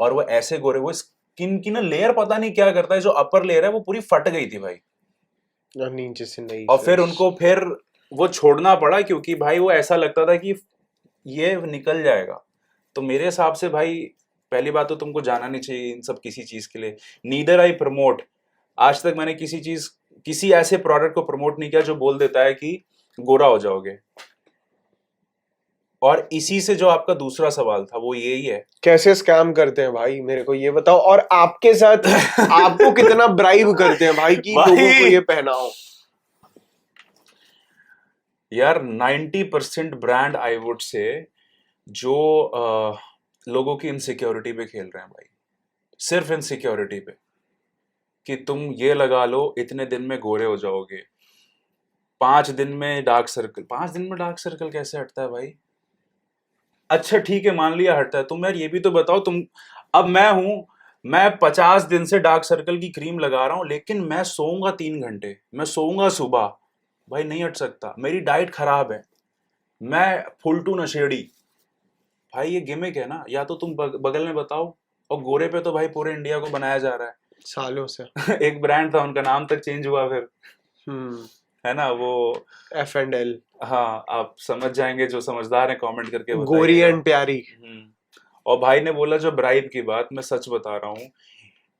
और वो ऐसे गोरे, वो स्किन की ना लेयर पता नहीं क्या करता है, जो अपर लेयर है वो पूरी फट गई थी भाई। और नीचे से नहीं और फिर fresh। उनको फिर वो छोड़ना पड़ा, क्योंकि भाई वो ऐसा लगता था कि ये निकल जाएगा। तो मेरे हिसाब से भाई, पहली बात तो तुमको जाना नहीं चाहिए इन सब किसी चीज के लिए। नीदर आई प्रमोट, आज तक मैंने किसी ऐसे प्रोडक्ट को प्रमोट नहीं किया जो बोल देता है कि गोरा हो जाओगे। और इसी से जो आपका दूसरा सवाल था वो यही है, कैसे स्कैम करते हैं भाई, मेरे को ये बताओ। और आपके साथ आपको कितना ब्राइब करते हैं भाई कि भाई! लोगों को ये पहनाओ। यार 90% ब्रांड आई वुड से जो लोगों की इनसिक्योरिटी पे खेल रहे हैं भाई, सिर्फ इनसिक्योरिटी पे, कि तुम ये लगा लो इतने दिन में गोरे हो जाओगे, 5 दिन में डार्क सर्कल। 5 दिन में डार्क सर्कल कैसे हटता है भाई? अच्छा ठीक है, मान लिया हटता है, तुम यार ये भी तो बताओ। तुम, अब मैं 50 दिन से डार्क सर्कल की क्रीम लगा रहा हूं, लेकिन मैं सोऊंगा 3 घंटे, मैं सोऊंगा सुबह, भाई नहीं हट सकता। मेरी डाइट खराब है, मैं फुल टू नशेड़ी, भाई ये गिमिक है ना। या तो तुम बगल में बताओ। और गोरे पे तो भाई पूरे इंडिया को बनाया जा रहा सालों से। है। एक ब्रांड था, उनका नाम तक चेंज हुआ फिर, हम्म। है ना वो। F&L। हाँ, आप समझ जाएंगे, जो समझदार है कमेंट करके गोरी बताइएगा। एंड प्यारी। और भाई ने बोला जो ब्राइब की बात, मैं सच बता रहा हूँ।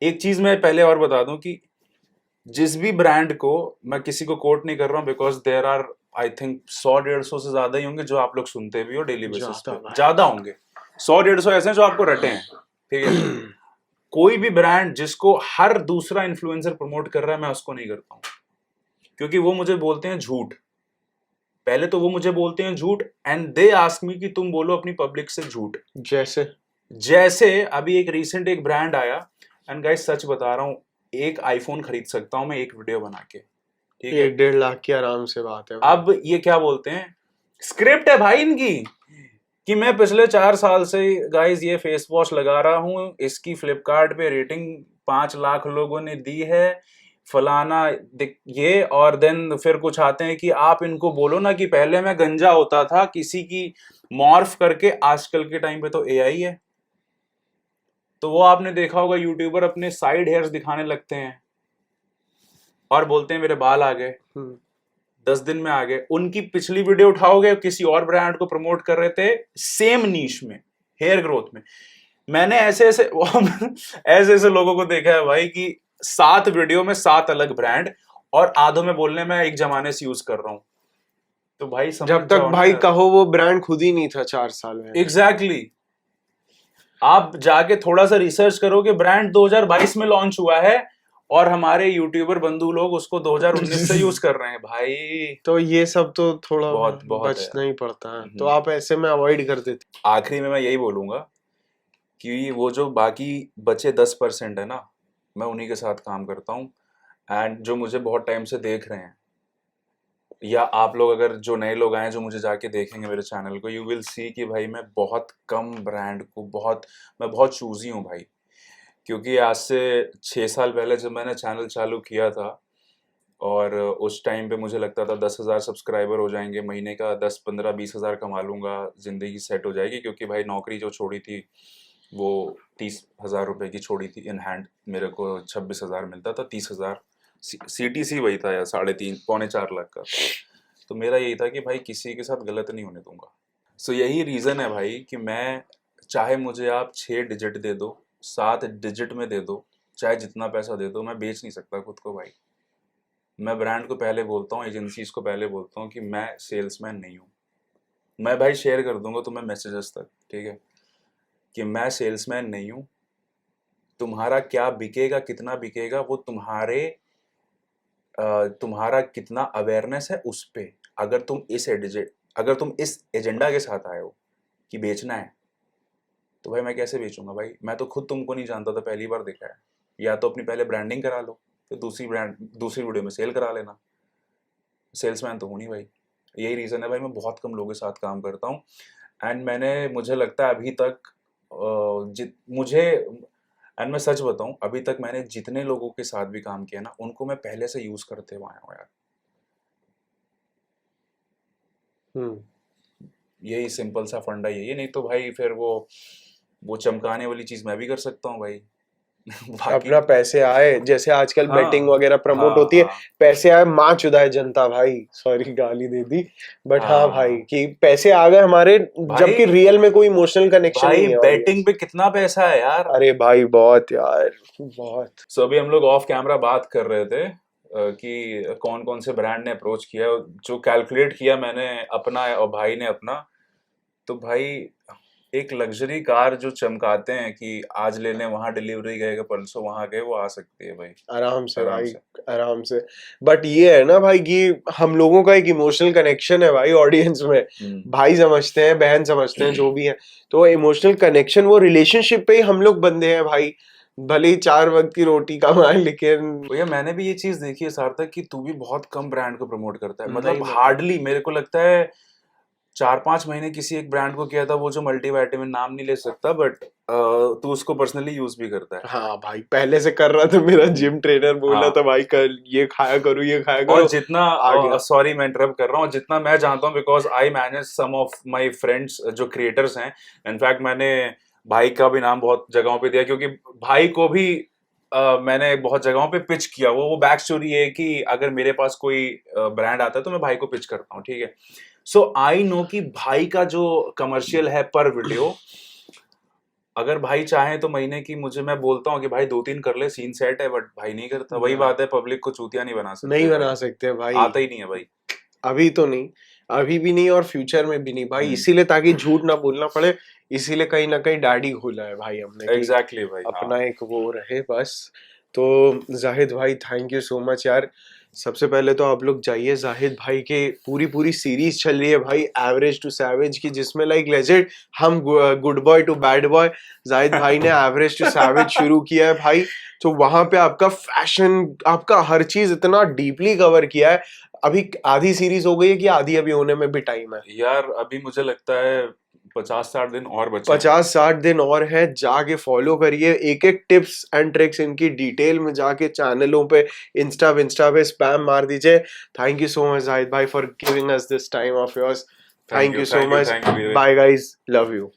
एक चीज मैं पहले और बता दूं कि जिस भी ब्रांड को, मैं किसी को कोट नहीं कर रहा हूँ, because there are I think 100-150 से ज्यादा ही होंगे जो आप लोग सुनते भी हो डेली बेसिस ज्यादा पे, भाई। ज्यादा होंगे। 100-150 ऐसे हैं जो आपको रटे हैं, ठीक है। कोई भी ब्रांड जिसको हर दूसरा इन्फ्लुएंसर प्रमोट कर रहा है, मैं उसको नहीं करता हूँ, क्योंकि वो मुझे बोलते हैं झूठ। पहले तो वो मुझे बोलते हैं झूठ, एंड दे आस्क मी कि तुम बोलो अपनी पब्लिक से झूठ। जैसे अभी एक रिसेंट एक ब्रांड आया, एंड गाइस सच बता रहा हूँ, एक आईफोन खरीद सकता हूं मैं एक वीडियो बना के, ठीक है। 1-1.5 लाख की आराम से बात है भाई। अब ये क्या बोलते हैं, स्क्रिप्ट है भाई इनकी, कि मैं पिछले 4 साल से गाइस ये फेस वॉश लगा रहा हूं, इसकी फ्लिपकार्ट पे रेटिंग 5 लाख लोगों ने दी है, फलाना ये। और देन फिर कुछ आते हैं कि आप इनको बोलो ना कि पहले मैं गंजा होता था, किसी की मॉर्फ करके। आजकल के टाइम पे तो एआई है, तो वो आपने देखा होगा यूट्यूबर अपने साइड हेयर्स दिखाने लगते हैं और बोलते हैं मेरे बाल आ गए, 10 दिन में आ गए। उनकी पिछली वीडियो उठाओगे, किसी और ब्रांड को प्रमोट कर रहे थे सेम नीश में, हेयर ग्रोथ में। मैंने ऐसे ऐसे ऐसे ऐसे लोगों को देखा है भाई कि 7 वीडियो में 7 अलग ब्रांड, और आधों में बोलने में एक जमाने से यूज कर रहा हूं। तो भाई समझ जब तक जाओ ना भाई यार। कहो वो ब्रांड खुद ही नहीं था 4 साल में। एग्जैक्टली आप जाके थोड़ा सा रिसर्च करोगे, ब्रांड 2022 में लॉन्च हुआ है, और हमारे यूट्यूबर बंधु लोग उसको 2019 से यूज कर रहे हैं भाई। तो ये सब तो थोड़ा बहुत बहुत है बचना ही पड़ता है, तो यार। आप ऐसे में अवॉइड कर देते। आखिरी में मैं यही बोलूंगा कि वो जो बाकी बचे 10% है ना, मैं उन्हीं के साथ काम करता हूँ। एंड जो मुझे बहुत टाइम से देख रहे हैं, या आप लोग अगर जो नए लोग आए हैं जो मुझे जाके देखेंगे मेरे चैनल को, यू विल सी कि भाई मैं बहुत कम ब्रांड को मैं बहुत चूजी हूँ भाई। क्योंकि आज से 6 साल पहले जब मैंने चैनल चालू किया था, और उस टाइम पे मुझे लगता था 10,000 सब्सक्राइबर हो जाएंगे, महीने का 10-15-20 हज़ार कमा लूंगा, जिंदगी सेट हो जाएगी। क्योंकि भाई नौकरी जो छोड़ी थी वो 30,000 रुपए की छोड़ी थी इन हैंड, मेरे को 26,000 मिलता था, 30,000 CTC वही था यार, 3.5-4 लाख का। तो मेरा यही था कि भाई किसी के साथ गलत नहीं होने दूंगा। सो यही रीज़न है भाई कि मैं, चाहे मुझे आप 6 डिजिट दे दो, 7 डिजिट में दे दो, चाहे जितना पैसा दे दो, मैं बेच नहीं सकता खुद को भाई। मैं ब्रांड को पहले बोलता हूँ, एजेंसीज को पहले बोलता हूँ कि मैं सेल्समैन नहीं हूँ। मैं भाई शेयर कर दूंगा तुम्हें मैसेजेस तक, ठीक है, कि मैं सेल्समैन नहीं हूँ। तुम्हारा क्या बिकेगा, कितना बिकेगा, वो तुम्हारा कितना अवेयरनेस है उस पे। अगर तुम इस एजेंडा के साथ आए हो कि बेचना है, तो भाई मैं कैसे बेचूंगा भाई? मैं तो खुद तुमको नहीं जानता था, पहली बार देखा है। या तो अपनी पहले ब्रांडिंग करा लो, फिर दूसरी वीडियो में सेल करा लेना। सेल्समैन तो हूँ नहीं भाई। यही रीज़न है भाई, मैं बहुत कम लोगों के साथ काम करता हूँ। एंड मुझे लगता है अभी तक मैं सच बताऊं, अभी तक मैंने जितने लोगों के साथ भी काम किया ना, उनको मैं पहले से यूज करते हुए आया हूँ यार। हम्म। यही सिंपल सा फंडा यही है, नहीं तो भाई फिर वो चमकाने वाली चीज मैं भी कर सकता हूँ भाई। बाकी अपना पैसे आए, जैसे आजकल हाँ बेटिंग वगैरह प्रमोट हाँ होती है, हाँ पैसे आए माँ चुदाए जनता भाई, सॉरी गाली दे दी, बट हाँ भाई हाँ कि पैसे आ गए हमारे, जबकि भाई रियल में कोई इमोशनल कनेक्शन भाई नहीं है बैटिंग ऑडियंस। पे कितना पैसा है यार। अरे भाई बहुत यार, बहुत। सो अभी हम लोग ऑफ कैमरा बात कर रहे थे कि कौन कौन से ब्रांड ने अप्रोच किया, जो कैलकुलेट किया मैंने अपना और भाई ने अपना। तो भाई एक लग्जरी कार जो चमकाते हैं कि आज लेने वहां डिलीवरी गए, परसों वहां गए, वो आ सकती है भाई आराम से आराम भाई, से। आराम से। बट ये है ना भाई कि हम लोगों का एक इमोशनल कनेक्शन है भाई ऑडियंस में, हम्म। भाई समझते हैं, बहन समझते हैं, जो भी है, तो इमोशनल कनेक्शन, वो रिलेशनशिप पे ही हम लोग बंधे हैं भाई, भले ही 4 वक्त की रोटी कमाए, लेकिन भैया मैंने भी ये चीज देखी है सार्थक कि तू भी बहुत कम ब्रांड को प्रमोट करता है, नहीं मतलब भाई। हार्डली मेरे को लगता है 4-5 महीने किसी एक ब्रांड को किया था, वो जो मल्टीविटामिन, नाम नहीं ले सकता, बट तू उसको पर्सनली यूज भी करता है। हाँ भाई पहले से कर रहा था, मेरा जिम ट्रेनर बोल रहा हाँ था भाई कल ये खाया करो, ये खाया और करो, जितना आ गया। सॉरी मैं इंटरप्ट कर रहा हूँ, जितना मैं जानता हूँ because I manage some of my friends जो क्रिएटर्स हैं, इनफैक्ट मैंने भाई का भी नाम बहुत जगहों पे दिया, क्योंकि भाई को भी मैंने बहुत जगहों पे पिच किया। वो बैक स्टोरी है कि अगर मेरे पास कोई ब्रांड आता है तो मैं भाई को पिच करता हूँ, ठीक है। सो आई नो कि भाई का जो कमर्शियल है पर वीडियो, अगर भाई चाहे तो महीने की, मुझे मैं बोलता हूँ कि भाई 2-3 कर ले, सीन सेट है, बट भाई नहीं करता। वही ना, बात है, पब्लिक को चूतिया नहीं बना सकते नहीं भाई, बना सकते भाई, आता ही नहीं है भाई। अभी तो नहीं, अभी भी नहीं और फ्यूचर में भी नहीं भाई, हम्म, इसीलिए ताकि झूठ ना बोलना पड़े, इसीलिए कहीं ना कहीं डैडी खोला है भाई हमने कि एग्जैक्टली भाई हाँ। अपना एक वो रहे बस। तो जाहिद भाई थैंक यू सो मच यार। सबसे पहले तो आप लोग जाइए जाहिद भाई के, पूरी पूरी सीरीज चल रही है भाई एवरेज टू सैवेज की, जिसमें लाइक लेजेंड हम good boy to bad boy, Zahid भाई ने एवरेज टू सैवेज शुरू किया है भाई। तो वहां पे आपका फैशन, आपका हर चीज इतना डीपली कवर किया है। अभी आधी सीरीज हो गई है कि आधी अभी होने में भी टाइम है? यार अभी मुझे लगता है 50-60 दिन और बचे हैं। 50-60 दिन और है, जाके फॉलो करिए, एक एक टिप्स एंड ट्रिक्स इनकी डिटेल में जाके चैनलों पे, इंस्टा पे स्पैम मार दीजिए। Thank you so much Zahid भाई for giving us this time of yours, thank you so much, thank you. Bye guys, love you.